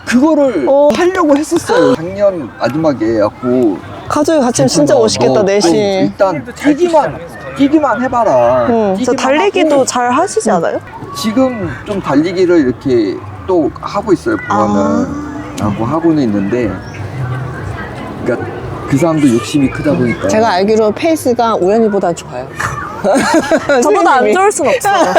Speaker 3: 그거를 하려고 했었어요. 작년 마지막에 갖고
Speaker 2: 가족이 같이 하면 진짜 멋있겠다, 넷이.
Speaker 3: 일단 뛰기만 해봐라.
Speaker 1: 저
Speaker 3: 뛰기만
Speaker 1: 달리기도
Speaker 3: 하고
Speaker 1: 잘 하시지 않아요?
Speaker 3: 지금 좀 달리기를 이렇게 또 하고 있어요. 보면은 하고 하고는 있는데, 그러니까 그 사람도 욕심이 크다 보니까
Speaker 2: 제가 알기로 페이스가 우연히보다 좋아요.
Speaker 1: 저보다 안 좋을 순 없어요.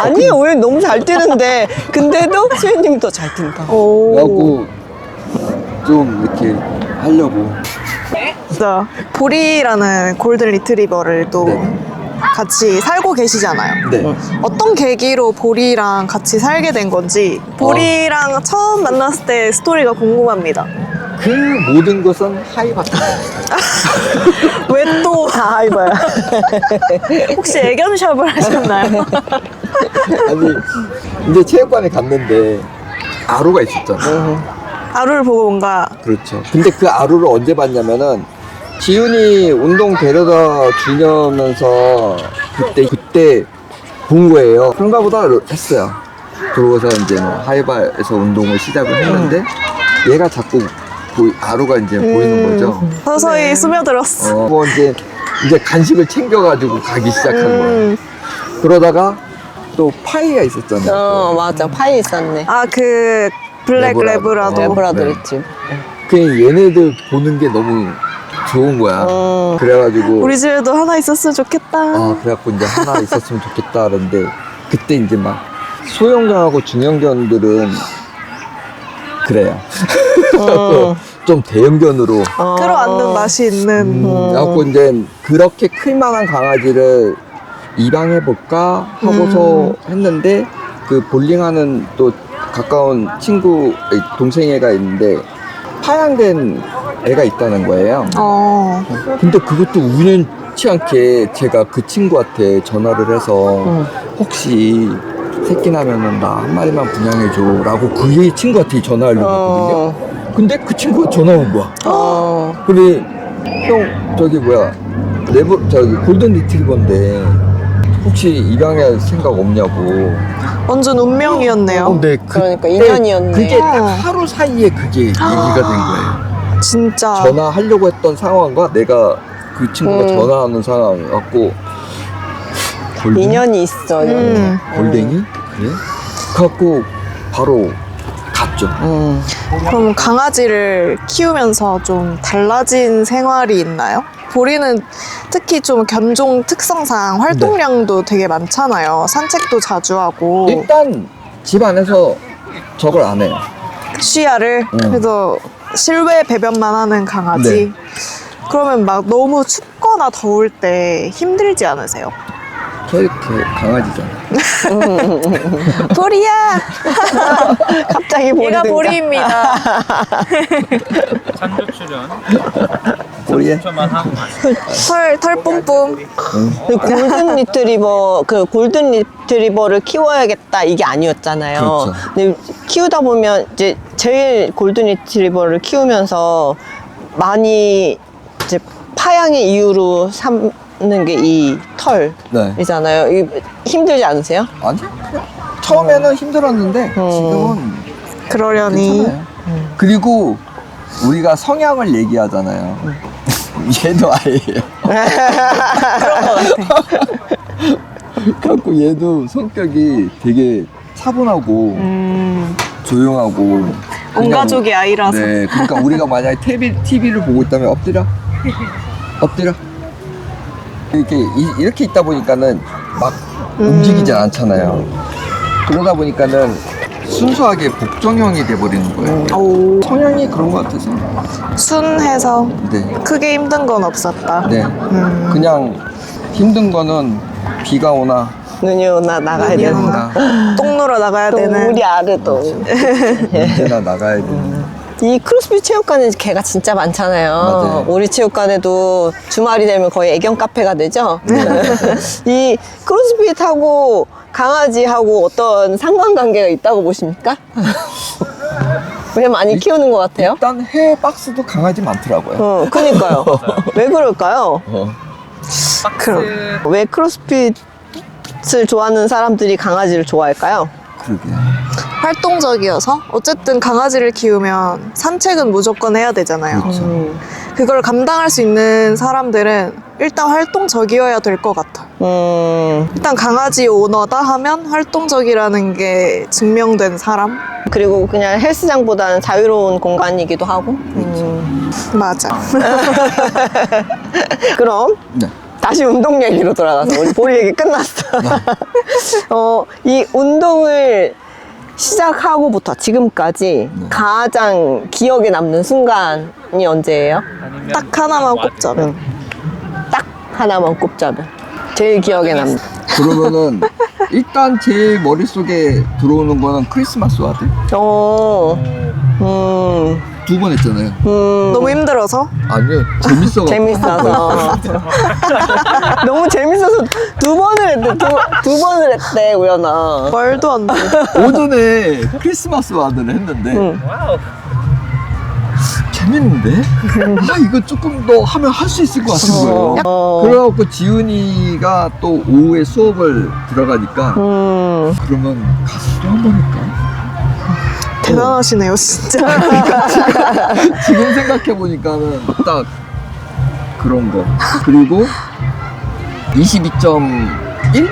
Speaker 2: 아니요, 우연히 너무 잘 뛰는데 근데도 수현님이 더 잘 뛴다.
Speaker 3: 그래갖고 좀 이렇게 하려고.
Speaker 1: 진짜 보리라는 골든 리트리버를 또
Speaker 3: 네.
Speaker 1: 같이 살고 계시잖아요.
Speaker 3: 네.
Speaker 1: 어떤 계기로 보리랑 같이 살게 된 건지 보리랑 처음 만났을 때 스토리가 궁금합니다.
Speaker 3: 그 모든 것은 하이바트.
Speaker 1: 왜 또
Speaker 2: 이봐요.
Speaker 1: 혹시 애견샵을 하셨나요?
Speaker 3: 아니 이제 체육관에 갔는데 아루가 있었잖아요.
Speaker 1: 아루를 보고 뭔가
Speaker 3: 그렇죠. 근데 그 아루를 언제 봤냐면은 지훈이 운동 데려다 주려면서 그때 본 거예요. 그런가 보다 했어요. 들어와서 이제 뭐 하이바에서 운동을 시작을 했는데 얘가 자꾸 가루가 이제 보이는 거죠.
Speaker 1: 서서히 스며들었어.
Speaker 3: 뭐 이제 간식을 챙겨가지고 가기 시작한 거예요. 그러다가 또 파이가 있었잖아요.
Speaker 2: 맞아. 파이 있었네.
Speaker 1: 아, 그 블랙 레브라도.
Speaker 2: 레브라도
Speaker 3: 네.
Speaker 2: 있지.
Speaker 3: 그냥 얘네들 보는 게 너무 좋은 거야. 그래가지고
Speaker 1: 우리 집에도 하나 있었으면 좋겠다.
Speaker 3: 그래갖고 이제 하나 있었으면 좋겠다 그랬는데 그때 이제 막 소형견하고 중형견들은 그래요. 좀 대형견으로
Speaker 1: 끌어안는 맛이 있는.
Speaker 3: 그래갖고 이제 그렇게 클만한 강아지를 입양해볼까 하고서 했는데 그 볼링하는 또 가까운 친구 동생 애가 있는데 파양된 애가 있다는 거예요. 근데 그것도 우연치 않게 제가 그 친구한테 전화를 해서 혹시 새끼 나면은 나 한 마리만 분양해줘 라고 그 친구한테 전화하려고 했거든요. 근데 그 친구가 전화 온 거야. 그래 형 저기 뭐야 골든 리트리버인데 혹시 입양할 생각 없냐고.
Speaker 1: 완전 운명이었네요.
Speaker 3: 네,
Speaker 2: 그러니까 인연이었네.
Speaker 3: 그게 딱 하루 사이에 그게 얘기가 된 거예요.
Speaker 1: 진짜.
Speaker 3: 전화하려고 했던 상황과 내가 그 친구가 전화하는 상황 갖고
Speaker 2: 인연이 있어.
Speaker 3: 골뱅이? 그래? 갖고 바로 갔죠.
Speaker 1: 그럼 강아지를 키우면서 좀 달라진 생활이 있나요? 보리는 특히 좀 견종 특성상 활동량도 되게 많잖아요. 산책도 자주 하고.
Speaker 3: 일단 집 안에서 저걸 안 해요.
Speaker 1: 쉬야를. 그래서 실외 배변만 하는 강아지.
Speaker 3: 네.
Speaker 1: 그러면 막 너무 춥거나 더울 때 힘들지 않으세요?
Speaker 3: 저 이렇게 강아지잖아요.
Speaker 1: 보리야!
Speaker 2: 갑자기 보리
Speaker 1: 얘가
Speaker 2: 등장.
Speaker 1: 보리입니다.
Speaker 4: 산조 출연
Speaker 3: 꼬리에?
Speaker 4: 만 하고 가요.
Speaker 1: 털 뿜뿜.
Speaker 2: 그 골든 리트리버 그 골든 리트리버를 키워야겠다 이게 아니었잖아요.
Speaker 3: 그렇죠.
Speaker 2: 근데 키우다 보면 이제 제일 골든 리트리버를 키우면서 많이 이제 파양의 이유로 삼는 게 이 털이잖아요.
Speaker 3: 네.
Speaker 2: 이 힘들지 않으세요?
Speaker 3: 아니 그냥 처음에는 힘들었는데 지금은
Speaker 1: 그러려니.
Speaker 3: 괜찮아요. 그리고 우리가 성향을 얘기하잖아요. 얘도 아이예요.
Speaker 1: 그런 것 같아.
Speaker 3: 그래갖고 얘도 성격이 되게 차분하고 조용하고
Speaker 1: 온
Speaker 3: 그냥-
Speaker 1: 가족이 아이라서.
Speaker 3: 네, 그러니까 우리가 만약에 TV를 보고 있다면 엎드려 이렇게 있다 보니까는 막 움직이지 않잖아요. 그러다 보니까는 순수하게 복종형이 돼버리는 거예요.
Speaker 1: 오,
Speaker 3: 성향이 그런 것 같아서.
Speaker 1: 순해서
Speaker 3: 네,
Speaker 1: 크게 힘든 건 없었다.
Speaker 3: 네. 그냥 힘든 거는 비가 오나
Speaker 2: 눈이 오나 나가야
Speaker 1: 눈이
Speaker 2: 되나?
Speaker 1: 오나. 똥 누러 나가야
Speaker 2: 또
Speaker 1: 되는.
Speaker 2: 우리 아르도.
Speaker 3: 언제나 나가야 되는.
Speaker 2: 이 크로스핏 체육관에 개가 진짜 많잖아요.
Speaker 3: 맞아요.
Speaker 2: 우리 체육관에도 주말이 되면 거의 애견 카페가 되죠. 이 크로스핏하고 강아지하고 어떤 상관관계가 있다고 보십니까? 왜 많이 키우는 것 같아요?
Speaker 3: 일단 해외 박스도 강아지 많더라고요.
Speaker 2: 그니까요. 왜 그럴까요?
Speaker 1: 그럼.
Speaker 2: 왜 크로스핏을 좋아하는 사람들이 강아지를 좋아할까요?
Speaker 3: 그러게.
Speaker 1: 활동적이어서 어쨌든 강아지를 키우면 산책은 무조건 해야 되잖아요.
Speaker 3: 그렇죠.
Speaker 1: 그걸 감당할 수 있는 사람들은 일단 활동적이어야 될 것 같아. 일단 강아지 오너다 하면 활동적이라는 게 증명된 사람?
Speaker 2: 그리고 그냥 헬스장보다는 자유로운 공간이기도 하고.
Speaker 1: 맞아.
Speaker 2: 그럼
Speaker 3: 네.
Speaker 2: 다시 운동 얘기로 돌아가서 우리 보리 얘기 끝났어. 이 운동을 시작하고부터 지금까지 가장 기억에 남는 순간이 언제예요?
Speaker 1: 딱 하나만 꼽자면.
Speaker 2: 딱 하나만 꼽자면 제일 기억에 남는.
Speaker 3: 그러면은 일단 제 머릿속에 들어오는 거는 크리스마스 와드. 두 번 했잖아요.
Speaker 1: 너무 힘들어서?
Speaker 3: 아니요, 재밌어가지고.
Speaker 2: 재밌어서. 너무 재밌어서 두 번을 했대, 우연아.
Speaker 1: 말도 안 돼.
Speaker 3: 오전에 크리스마스 와드를 했는데
Speaker 4: 와우.
Speaker 3: 재밌는데? 아, 이거 조금 더 하면 할 수 있을 것 같은 거예요. 그래갖고 지훈이가 또 오후에 수업을 들어가니까 그러면 가서 또 한 번 할까?
Speaker 1: 대단하시네요, 진짜.
Speaker 3: 지금 생각해보니까는 딱 그런 거. 그리고 22.1?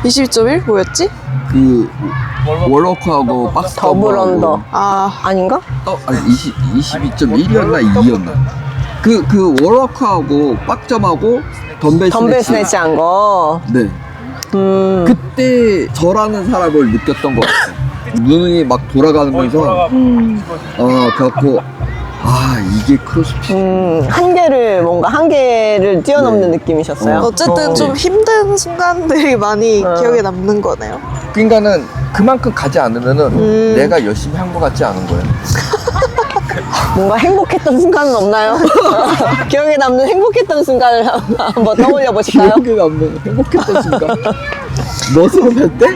Speaker 1: 22.1 뭐였지?
Speaker 3: 그 월워크하고 박스터블하고
Speaker 2: 더블 언더.
Speaker 1: 아,
Speaker 2: 아닌가?
Speaker 3: 아니 22.1이었나 2였나? 그 월워크하고 빡점하고 덤벨
Speaker 2: 덤벨
Speaker 3: 스매시.
Speaker 2: 스매시 한 거.
Speaker 3: 네. 그때 저라는 사람을 느꼈던 것 같아요. 눈이 막 돌아가면서 그래갖고 이게 크로스핏.
Speaker 2: 한계를 뛰어넘는
Speaker 3: 네.
Speaker 2: 느낌이셨어요?
Speaker 1: 어쨌든 좀 힘든 순간들이 많이 기억에 남는 거네요.
Speaker 3: 그러니까는 그만큼 가지 않으면은 내가 열심히 한 것 같지 않은 거예요.
Speaker 2: 뭔가 행복했던 순간은 없나요? 기억에 남는 행복했던 순간을 한번 떠올려 보실까요?
Speaker 3: 기억에 남는 행복했던 순간. 머스업할 때?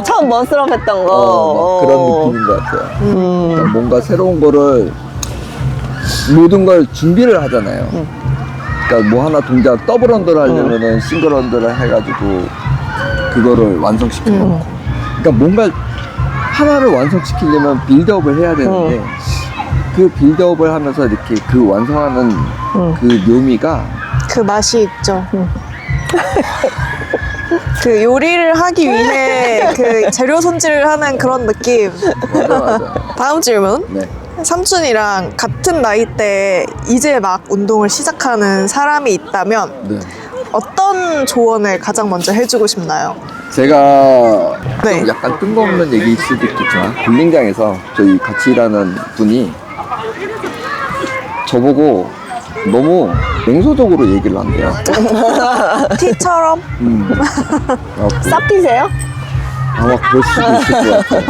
Speaker 2: 처음 멋스럽했던 거.
Speaker 3: 막 그런 느낌인 것 같아요. 그러니까 뭔가 새로운 거를 모든 걸 준비를 하잖아요. 그러니까 뭐 하나 동작 더블 언더를 하려면은 싱글 언더를 해가지고 그거를 완성시켜놓고. 그러니까 뭔가 하나를 완성시키려면 빌드업을 해야 되는데 그 빌드업을 하면서 이렇게 그 완성하는 그 묘미가
Speaker 1: 그 맛이 있죠. 그 요리를 하기 위해 그 재료 손질을 하는 그런 느낌.
Speaker 3: 맞아.
Speaker 1: 다음 질문.
Speaker 3: 네.
Speaker 1: 삼촌이랑 같은 나이대에 이제 막 운동을 시작하는 사람이 있다면
Speaker 3: 네.
Speaker 1: 어떤 조언을 가장 먼저 해주고 싶나요?
Speaker 3: 제가
Speaker 1: 네.
Speaker 3: 좀 약간 뜬금없는 얘기일 수도 있겠지만 볼링장에서 저희 같이 일하는 분이 저보고 너무 냉소적으로 얘기를 한대요.
Speaker 1: 티처럼?
Speaker 3: 그래갖고
Speaker 2: 쌉피세요?
Speaker 3: 아마 그럴 수도 있을 것 같아요.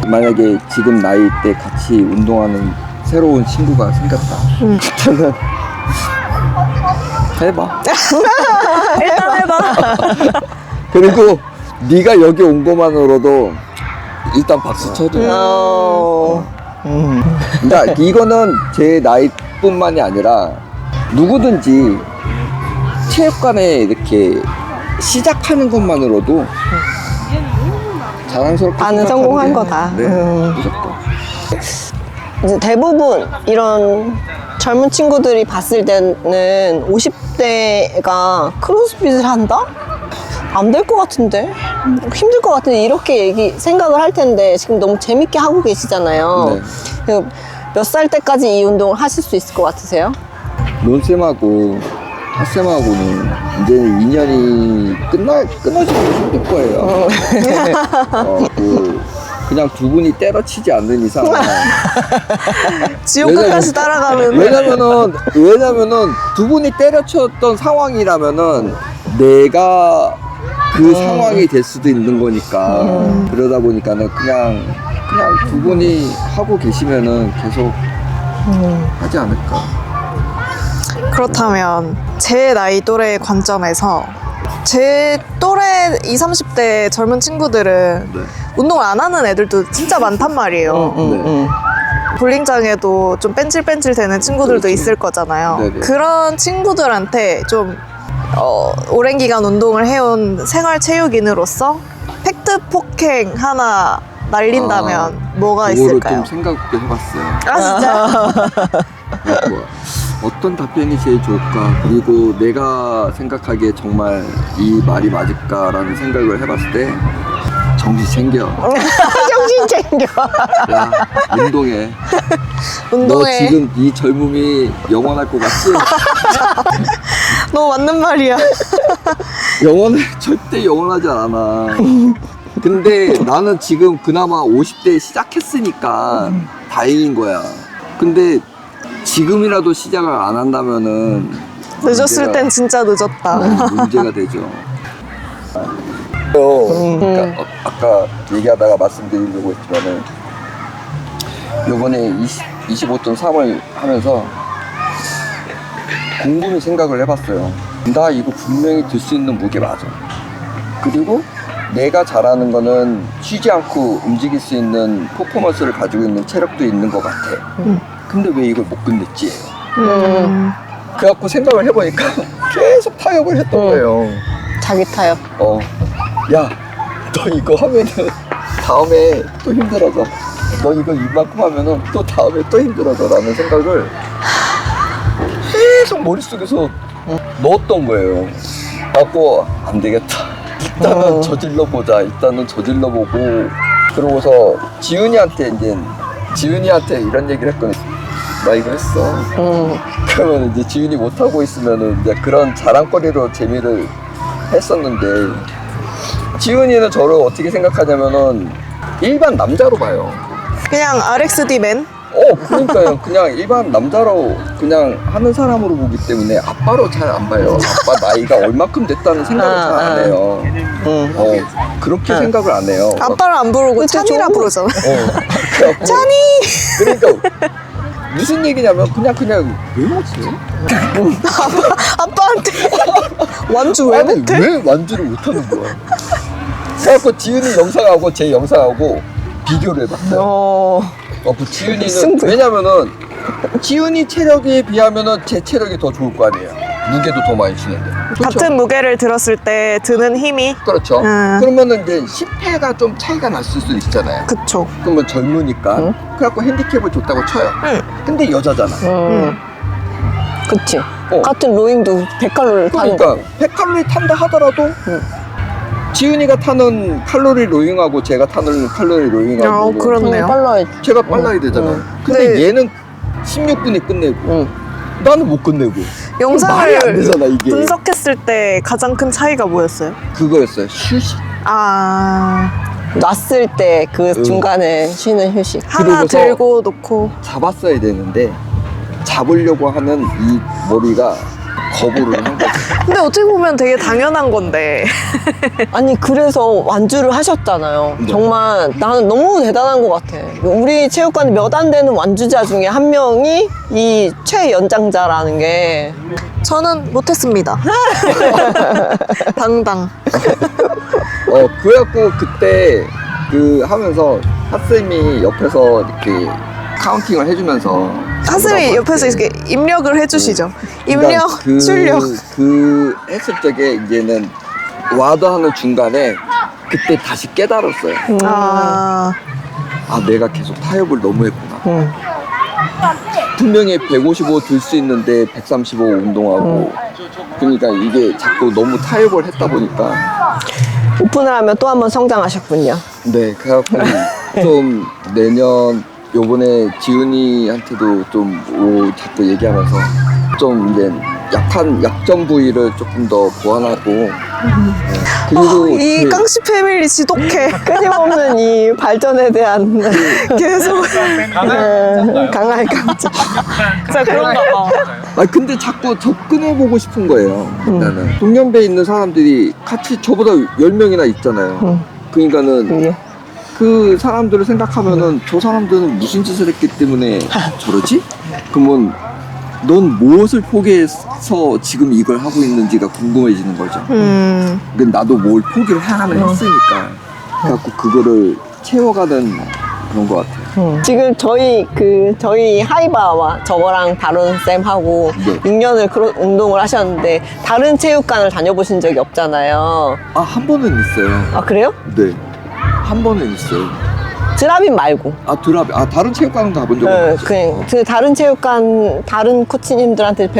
Speaker 3: 만약에 지금 나이 때 같이 운동하는 새로운 친구가 생겼다. 그러면 해봐.
Speaker 1: 일단 해봐.
Speaker 3: 그리고 네가 여기 온 것만으로도 일단 박수 쳐줘. 그러니까 이거는 제 나이뿐만이 아니라 누구든지 체육관에 이렇게 시작하는 것만으로도 자랑스럽게
Speaker 2: 나는 성공한 거다.
Speaker 3: 네, 무조건.
Speaker 2: 이제 대부분 이런 젊은 친구들이 봤을 때는 50대가 크로스핏을 한다? 안 될 것 같은데? 힘들 것 같은데? 이렇게 생각을 할 텐데 지금 너무 재밌게 하고 계시잖아요. 몇 살 때까지 이 운동을 하실 수 있을 것 같으세요?
Speaker 3: 론쌤하고 핫쌤하고는 이제는 인연이 끊어지기 힘들 거예요. 그냥 두 분이 때려치지 않는 이상.
Speaker 1: 지옥 끝까지 따라가는.
Speaker 3: 왜냐면은 두 분이 때려쳤던 상황이라면은 내가 그 상황이 될 수도 있는 거니까. 그러다 보니까는 그냥 두 분이 하고 계시면은 계속 하지 않을까.
Speaker 1: 그렇다면 제 나이 또래의 관점에서 제 또래 20, 30대 젊은 친구들은
Speaker 3: 네.
Speaker 1: 운동을 안 하는 애들도 진짜 많단 말이에요.
Speaker 3: 네.
Speaker 1: 볼링장에도 좀 뺀질뺀질 되는 친구들도
Speaker 3: 그렇죠.
Speaker 1: 있을 거잖아요.
Speaker 3: 네네.
Speaker 1: 그런 친구들한테 좀 오랜 기간 운동을 해온 생활체육인으로서 팩트 폭행 하나 날린다면 뭐가
Speaker 3: 그거를
Speaker 1: 있을까요?
Speaker 3: 좀 생각해 해봤어요.
Speaker 1: 진짜?
Speaker 3: 뭐, 어떤 답변이 제일 좋을까? 그리고 내가 생각하기에 정말 이 말이 맞을까라는 생각을 해봤을 때 정신 챙겨.
Speaker 2: 정신 챙겨.
Speaker 3: 야, 운동해. 너
Speaker 1: 운동해.
Speaker 3: 지금 이 젊음이 영원할 것 같지?
Speaker 1: 너무 맞는 말이야.
Speaker 3: 절대 영원하지 않아. 근데 나는 지금 그나마 50대에 시작했으니까 다행인 거야. 근데 지금이라도 시작을 안 한다면은
Speaker 1: 늦었을 땐 진짜 늦었다.
Speaker 3: 문제가 되죠. 그러니까 아까 얘기하다가 말씀드리려고 했지만은 요번에 25.3을 하면서 곰곰이 생각을 해봤어요. 나 이거 분명히 들 수 있는 무게 맞아. 그리고 내가 잘하는 거는 쉬지 않고 움직일 수 있는 퍼포먼스를 가지고 있는 체력도 있는 것 같아. 근데 왜 이걸 못 끝냈지? 그래갖고 생각을 해보니까 계속 타협을 했던 거예요.
Speaker 2: 자기 타협.
Speaker 3: 야, 너 이거 하면은 다음에 또 힘들어져. 너 이거 이만큼 하면은 또 다음에 또 힘들어져. 라는 생각을 계속 머릿속에서 넣었던 거예요. 그래갖고 안 되겠다. 일단은 저질러 보자. 일단은 저질러 보고 그러고서 지은이한테 이런 얘기를 했거든요. 나 이거 했어. 그러면 이제 지은이 못하고 있으면은 이제 그런 자랑거리로 재미를 했었는데 지은이는 저를 어떻게 생각하냐면은 일반 남자로 봐요.
Speaker 1: 그냥 RXD맨?
Speaker 3: 그러니까요. 그냥 일반 남자로 그냥 하는 사람으로 보기 때문에 아빠로 잘 안 봐요. 아빠 나이가 얼마큼 됐다는 생각을 잘 안 해요. 그렇게 생각을 안 해요.
Speaker 1: 아빠를 안 부르고 찬이라 부르잖아.
Speaker 3: 찬이! 그러니까 무슨 얘기냐면 그냥 왜 하지?
Speaker 1: 아빠한테 완주 왜
Speaker 3: 아니,
Speaker 1: 못해?
Speaker 3: 왜 완주를 못하는 거야? 그래갖고 지은이 영상하고 제 영상하고 비교를 해봤어요. 그 지은이는
Speaker 2: 승부.
Speaker 3: 왜냐면은 지은이 체력에 비하면은 제 체력이 더 좋을 거 아니에요. 무게도 더 많이 치는데. 그렇죠?
Speaker 1: 같은 무게를 들었을 때 드는 힘이
Speaker 3: 그렇죠. 그러면은 이제 10회가 좀 차이가 났을 수도 있잖아요.
Speaker 1: 그쵸.
Speaker 3: 그러면 젊으니까. 그래갖고 핸디캡을 줬다고 쳐요. 근데 여자잖아.
Speaker 2: 그치. 같은 로잉도 100칼로리를 타는 거.
Speaker 3: 그러니까 100칼로리 탄다 하더라도 지은이가 타는 칼로리 로잉하고 제가 타는 칼로리 로잉하고
Speaker 1: 그렇네요.
Speaker 2: 빨라야
Speaker 3: 제가 빨라야 되잖아요. 근데
Speaker 1: 네.
Speaker 3: 얘는 16분에 끝내고 나는 못 끝내고. 말이 안
Speaker 1: 영상을
Speaker 3: 되잖아, 이게.
Speaker 1: 분석했을 때 가장 큰 차이가 뭐였어요?
Speaker 3: 그거였어요. 휴식.
Speaker 2: 놨을 때 그 중간에 쉬는 휴식.
Speaker 1: 하나
Speaker 3: 그러고서
Speaker 1: 들고 놓고.
Speaker 3: 잡았어야 되는데 잡으려고 하는 이 머리가 거부를 한 거죠.
Speaker 1: 근데 어떻게 보면 되게 당연한 건데.
Speaker 2: 아니 그래서 완주를 하셨잖아요.
Speaker 3: 네.
Speaker 2: 정말 나는 너무 대단한 것 같아. 우리 체육관에 몇 안 되는 완주자 중에 한 명이 이 최연장자라는 게.
Speaker 1: 저는 못했습니다. 당당.
Speaker 3: 그래갖고 그때 그 하면서 핫쌤이 옆에서 이렇게 카운팅을 해주면서
Speaker 1: 하슬이 옆에서 이렇게 입력을 해주시죠. 입력,
Speaker 3: 그러니까
Speaker 1: 출력.
Speaker 3: 그 했을 적에 이제는 와드 하는 중간에 그때 다시 깨달았어요. 내가 계속 타협을 너무 했구나. 분명히 155 들 수 있는데 135 운동하고 그러니까 이게 자꾸 너무 타협을 했다 보니까
Speaker 2: 오픈을 하면 또 한 번 성장하셨군요.
Speaker 3: 네, 그래갖고 좀 내년 요번에 지은이한테도 좀 자꾸 얘기하면서 좀 이제 약점 부위를 조금 더 보완하고 그리고
Speaker 1: 이 깡씨 패밀리 지독해.
Speaker 2: 끊임없는 이 발전에 대한
Speaker 1: 계속.
Speaker 2: 강할 감정.
Speaker 1: 진짜 그런가 봐.
Speaker 3: 근데 자꾸 접근해보고 싶은 거예요. 나는 동년배에 있는 사람들이 같이 저보다 10명이나 있잖아요. 그러니까는 그 사람들을 생각하면은 저 사람들은 무슨 짓을 했기 때문에 저러지? 그러면 넌 무엇을 포기해서 지금 이걸 하고 있는지가 궁금해지는 거죠. 근데 나도 뭘 포기를 하나 했으니까. 그래갖고 그거를 채워가는 그런 것 같아요.
Speaker 2: 지금 저희 하이바와 저거랑 다른 쌤하고
Speaker 3: 네.
Speaker 2: 6년을 그런 운동을 하셨는데 다른 체육관을 다녀보신 적이 없잖아요.
Speaker 3: 한 번은 있어요.
Speaker 2: 아 그래요?
Speaker 3: 네. 한 번은 있어요.
Speaker 2: 드라빈 말고.
Speaker 3: 다른 체육관은 가본 적은
Speaker 2: 네,
Speaker 3: 없어요.
Speaker 2: 그냥 그 다른 체육관 다른 코치님들한테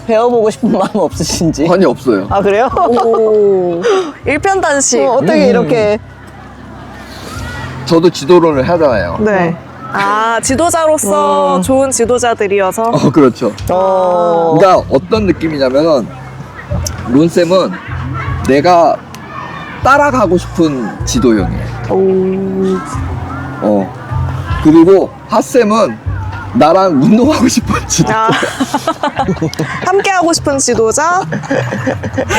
Speaker 2: 배워보고 싶은 마음 없으신지?
Speaker 3: 아니, 없어요.
Speaker 2: 아 그래요?
Speaker 1: 오. 일편단심.
Speaker 2: 어떻게 이렇게
Speaker 3: 저도 지도론을 하잖아요.
Speaker 1: 네. 지도자로서 좋은 지도자들이어서.
Speaker 3: 그렇죠. 그러니까 어떤 느낌이냐면은 론쌤은 내가 따라가고 싶은 지도형이에요. 그리고 핫쌤은 나랑 운동하고 싶은 지도.
Speaker 1: 함께 하고 싶은 지도자,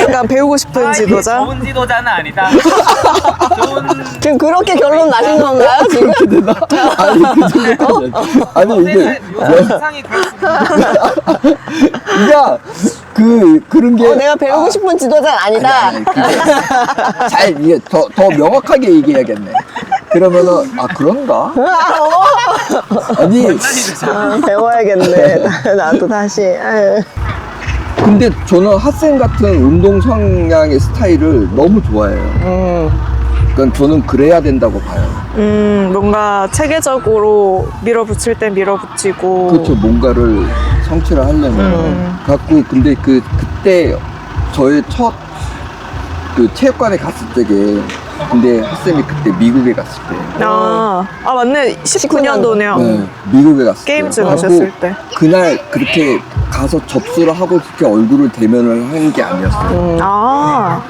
Speaker 1: 약간 배우고 싶은 지도자.
Speaker 5: 좋은 지도자는 아니다. 좋은
Speaker 2: 지금 그렇게 결론 나신 건가요 지금?
Speaker 3: 그렇게 되나? 아니, 그 정도까지 아니, 이게
Speaker 5: 요즘 세상이 그렇습니다.
Speaker 3: 그러니까 그런 게
Speaker 2: 내가 배우고 싶은 지도자는 아니다.
Speaker 3: 아니, 그게 잘 이게 더 명확하게 얘기해야겠네. 그러면은 아 그런가? 아니
Speaker 2: 배워야겠네. 나도 다시. 아유.
Speaker 3: 근데 저는 핫쌤 같은 운동 성향의 스타일을 너무 좋아해요. 그러니까 저는 그래야 된다고 봐요.
Speaker 1: 뭔가 체계적으로 밀어붙일 때 밀어붙이고.
Speaker 3: 그렇죠. 뭔가를 성취를 하려면. 갖고 근데 그때 저의 첫 그 체육관에 갔을 때게 근데 핫쌤이 그때 미국에 갔을 때.
Speaker 1: 맞네. 19년도네요.
Speaker 3: 네, 미국에 갔을 때.
Speaker 1: 게임즈
Speaker 3: 갖고
Speaker 1: 가셨을 때.
Speaker 3: 그날 그렇게 가서 접수를 하고 그렇게 얼굴을 대면을 하는 게 아니었어요.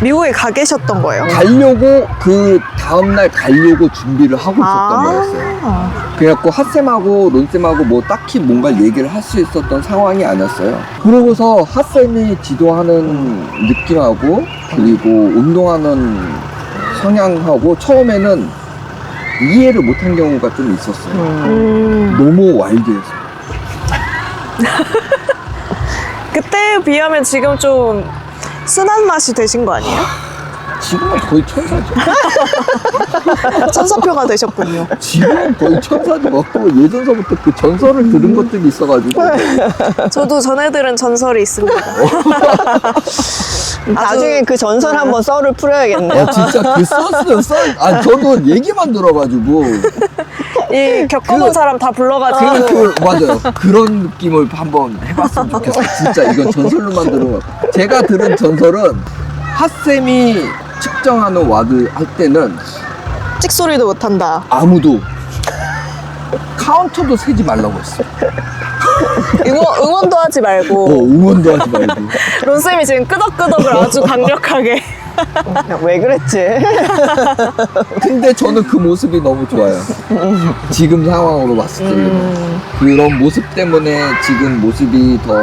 Speaker 1: 미국에 가 계셨던 거예요?
Speaker 3: 가려고 그 다음날 가려고 준비를 하고 있었던 거였어요. 그래갖고 핫쌤하고 론쌤하고 뭐 딱히 뭔가 얘기를 할 수 있었던 상황이 아니었어요. 그러고서 핫쌤이 지도하는 느낌하고 그리고 운동하는 성향하고 처음에는 이해를 못한 경우가 좀 있었어요. 너무 와일드해서.
Speaker 1: 그때에 비하면 지금 좀 순한 맛이 되신 거 아니에요?
Speaker 3: 지금은 거의 천사죠.
Speaker 1: 천사표가 되셨군요.
Speaker 3: 지금은 거의 천사죠. 예전서부터 그 전설을 들은 것들이 있어가지고.
Speaker 1: 저도 전해들은 전설이 있습니다.
Speaker 2: 나중에 그 전설 한번 썰을 풀어야겠네.
Speaker 3: 진짜 그 저도 얘기만 들어가지고.
Speaker 1: 이 겪어본 사람 다 불러가지고.
Speaker 3: 맞아요. 그런 느낌을 한번 해봤으면 좋겠어요. 진짜 이건 전설로만 들은 거. 제가 들은 전설은 핫쌤이 측정하는 와드 할 때는
Speaker 1: 찍소리도 못한다.
Speaker 3: 아무도 카운터도 세지 말라고 했어요.
Speaker 1: 응원도 하지 말고.
Speaker 3: 응원도 하지 말고.
Speaker 1: 론쌤이 지금 끄덕끄덕을 아주 강력하게.
Speaker 2: 왜 그랬지?
Speaker 3: 근데 저는 그 모습이 너무 좋아요. 지금 상황으로 봤을 때는. 그런 모습 때문에 지금 모습이 더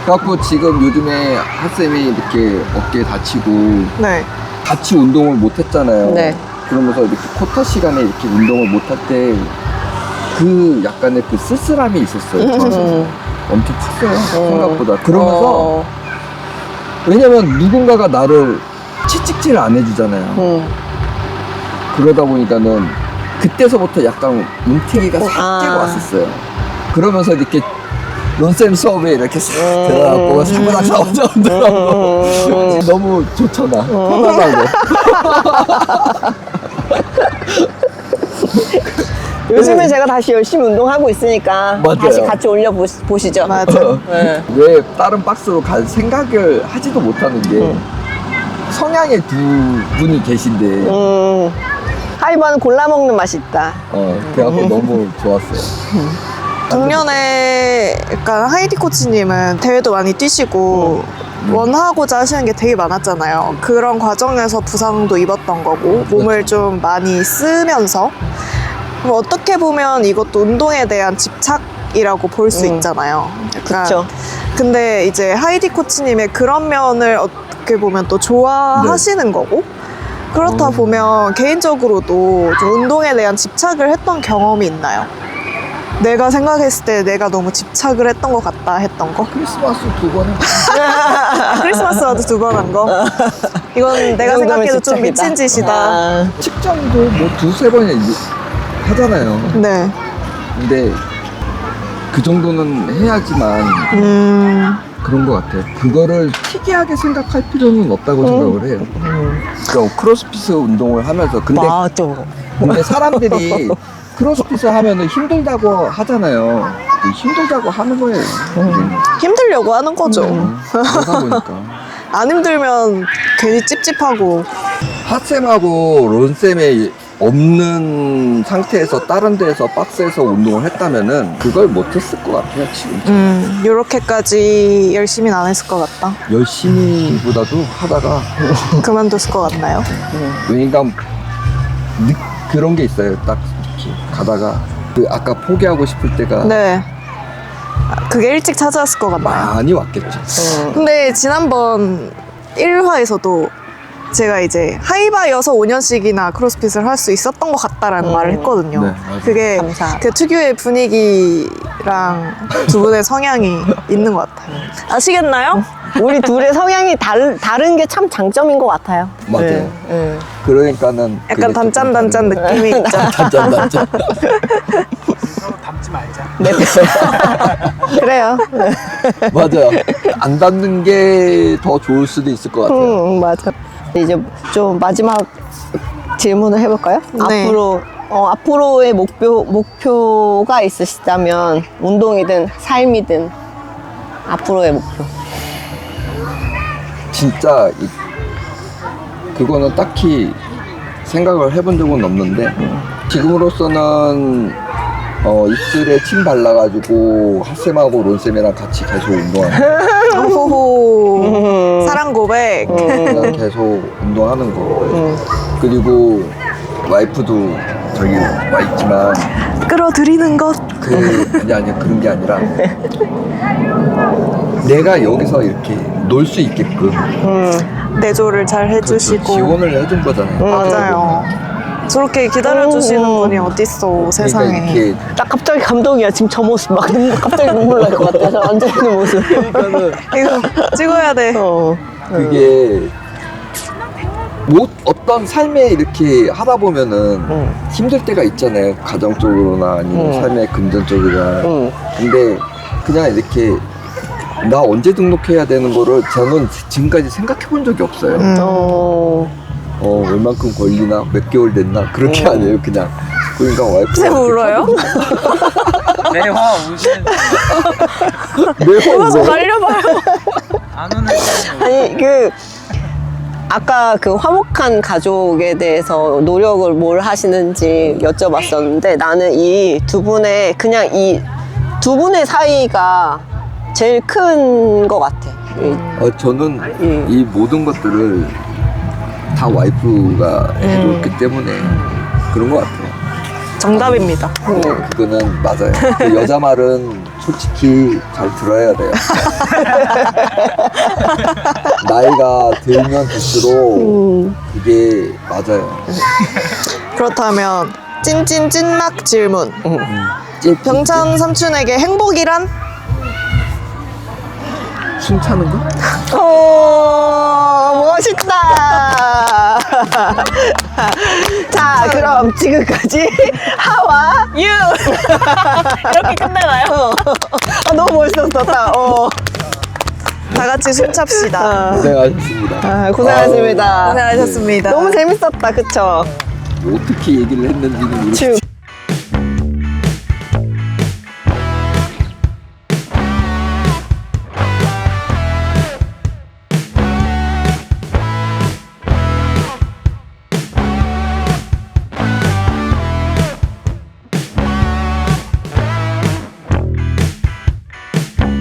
Speaker 3: 그래갖고 지금 요즘에 핫쌤이 이렇게 어깨 다치고
Speaker 1: 네.
Speaker 3: 같이 운동을 못 했잖아요.
Speaker 2: 네.
Speaker 3: 그러면서 이렇게 쿼터 시간에 이렇게 운동을 못 할 때 그 약간의 그 쓸쓸함이 있었어요. 저는 엄청 컸어요. 생각보다. 그러면서 왜냐면 누군가가 나를 채찍질을 안 해주잖아요. 그러다 보니까는 그때서부터 약간 움트기가 살짝 왔었어요. 그러면서 이렇게 론쌤 수업에 이렇게 싹 들어가고 사고나 싸우더라고. 너무 좋잖아. 편하다고.
Speaker 2: 요즘에 제가 다시 열심히 운동하고 있으니까
Speaker 3: 맞아요.
Speaker 2: 다시 같이 올려보시죠.
Speaker 1: 맞아.
Speaker 2: 네.
Speaker 3: 왜 다른 박스로 갈 생각을 하지도 못하는 게 성향의 두 분이 계신데
Speaker 2: 하이바는 골라 먹는 맛이 있다.
Speaker 3: 그래갖고 너무 좋았어요.
Speaker 1: 작년에 약간 하이디 코치님은 대회도 많이 뛰시고 원하고자 하시는 게 되게 많았잖아요. 그런 과정에서 부상도 입었던 거고 몸을 좀 많이 쓰면서 어떻게 보면 이것도 운동에 대한 집착이라고 볼 수 있잖아요. 약간
Speaker 2: 그쵸.
Speaker 1: 근데 이제 하이디 코치님의 그런 면을 어떻게 보면 또 좋아하시는 거고 그렇다 보면 개인적으로도 좀 운동에 대한 집착을 했던 경험이 있나요? 내가 생각했을 때 내가 너무 집착을 했던 것 같다 했던 거?
Speaker 3: 크리스마스 2번
Speaker 1: 크리스마스라도 2번 한 거? 이건 내가
Speaker 2: 이 정도면
Speaker 1: 생각해도 좀
Speaker 2: 집착이다.
Speaker 1: 미친 짓이다.
Speaker 2: 아,
Speaker 3: 측정도 뭐 2-3번이나 하잖아요.
Speaker 1: 네.
Speaker 3: 근데 그 정도는 해야지만 그런 것 같아요. 그거를 특이하게 생각할 필요는 없다고 생각을 해요. 그러니까 크로스핏 운동을 하면서
Speaker 2: 맞아.
Speaker 3: 근데 사람들이 크로스핏을 하면은 힘들다고 하잖아요. 힘들다고 하는 거예요.
Speaker 1: 힘들려고 하는 거죠.
Speaker 3: 그러다 보니까
Speaker 1: 안 힘들면 괜히 찝찝하고.
Speaker 3: 핫쌤하고 론쌤의 없는 상태에서 다른 데에서 박스에서 운동을 했다면은 그걸 못했을 것 같아요. 지금
Speaker 1: 요렇게까지 열심히는 안 했을 것 같다.
Speaker 3: 열심히보다도 하다가
Speaker 1: 그만뒀을 것 같나요?
Speaker 3: 왜냐면 그런 게 있어요. 딱 이렇게 가다가 그 아까 포기하고 싶을 때가
Speaker 1: 네. 그게 일찍 찾아왔을 것 같나요?
Speaker 3: 많이 왔겠죠.
Speaker 1: 근데 지난번 1화에서도 제가 이제 하이바여서 5년씩이나 크로스핏을 할 수 있었던 것 같다라는 말을 했거든요.
Speaker 3: 네, 맞아요.
Speaker 1: 그게
Speaker 2: 감사합니다.
Speaker 1: 그 특유의 분위기 두 분의 성향이 있는 것 같아요. 아시겠나요?
Speaker 2: 우리 둘의 성향이 다른 게 참 장점인 것 같아요.
Speaker 3: 맞아요.
Speaker 2: 네, 네.
Speaker 3: 그러니까는
Speaker 1: 약간 단짠단짠 느낌이 있죠.
Speaker 3: 단짠.
Speaker 5: 서로 닮지 말자.
Speaker 2: 네. 그래요.
Speaker 3: 맞아요. 안 닿는 게 더 좋을 수도 있을 것 같아요.
Speaker 2: 맞아. 이제 좀 마지막 질문을 해볼까요?
Speaker 1: 네.
Speaker 2: 앞으로의 목표가 있으시다면 운동이든 삶이든 앞으로의 목표.
Speaker 3: 진짜 그거는 딱히 생각을 해본 적은 없는데 지금으로서는 입술에 침 발라가지고 핫쌤하고 론쌤이랑 같이 계속 운동하는 거.
Speaker 1: 호호. 사랑 고백.
Speaker 3: 그냥 계속 운동하는 거. 그리고 와이프도 저기 와 있지만
Speaker 1: 끌어들이는 것.
Speaker 3: 아니 그런 게 아니라 내가 여기서 이렇게 놀 수 있게끔
Speaker 1: 내조를 잘 해주시고.
Speaker 3: 지원을 해준 거잖아요.
Speaker 1: 맞아요. 저렇게 기다려주시는 분이 어딨어, 세상에.
Speaker 3: 그러니까 이렇게
Speaker 2: 나 갑자기 감동이야. 지금 저 모습 막 갑자기 눈물 날 것 같아. 저 앉아있는 모습.
Speaker 3: 그러니까는
Speaker 1: 이거 찍어야 돼.
Speaker 3: 그게 어떤 삶에 이렇게 하다 보면은 힘들 때가 있잖아요. 가정적으로나 아니면 삶의 금전적이나. 근데 그냥 이렇게 나 언제 등록해야 되는 거를 저는 지금까지 생각해 본 적이 없어요. 얼만큼 걸리나 몇 개월 됐나 그렇게 아니에요. 그냥 그러니까 와이프가
Speaker 1: 쌤 울어요?
Speaker 5: 매화 우시는
Speaker 1: 울어서
Speaker 3: 매번
Speaker 1: 날려봐요.
Speaker 5: 안 오는 사람이
Speaker 2: 아니 아까 그 화목한 가족에 대해서 노력을 뭘 하시는지 여쭤봤었는데 나는 이 두 분의 그냥 이 두 분의 사이가 제일 큰 것 같아.
Speaker 3: 저는 이 모든 것들을 다 와이프가 해줬기 때문에 그런 것 같아요.
Speaker 1: 정답입니다.
Speaker 3: 그거는 맞아요. 그 여자 말은 솔직히 잘 들어야 돼요. 나이가 들면 들수록 그게 맞아요.
Speaker 1: 그렇다면 찐찐찐막 질문. 병찬 삼촌에게 행복이란?
Speaker 3: 숨 차는 거?
Speaker 2: 오, 멋있다. 자, 그럼 지금까지 하와
Speaker 1: 유! 이렇게 끝내나요?
Speaker 2: 너무 멋있었다.
Speaker 1: 다 같이 숨 찹시다.
Speaker 3: 고생하셨습니다.
Speaker 2: 고생하셨습니다.
Speaker 1: 고생하셨습니다.
Speaker 2: 너무 재밌었다, 그쵸?
Speaker 3: 어떻게 얘기를 했는지는 모르겠어요.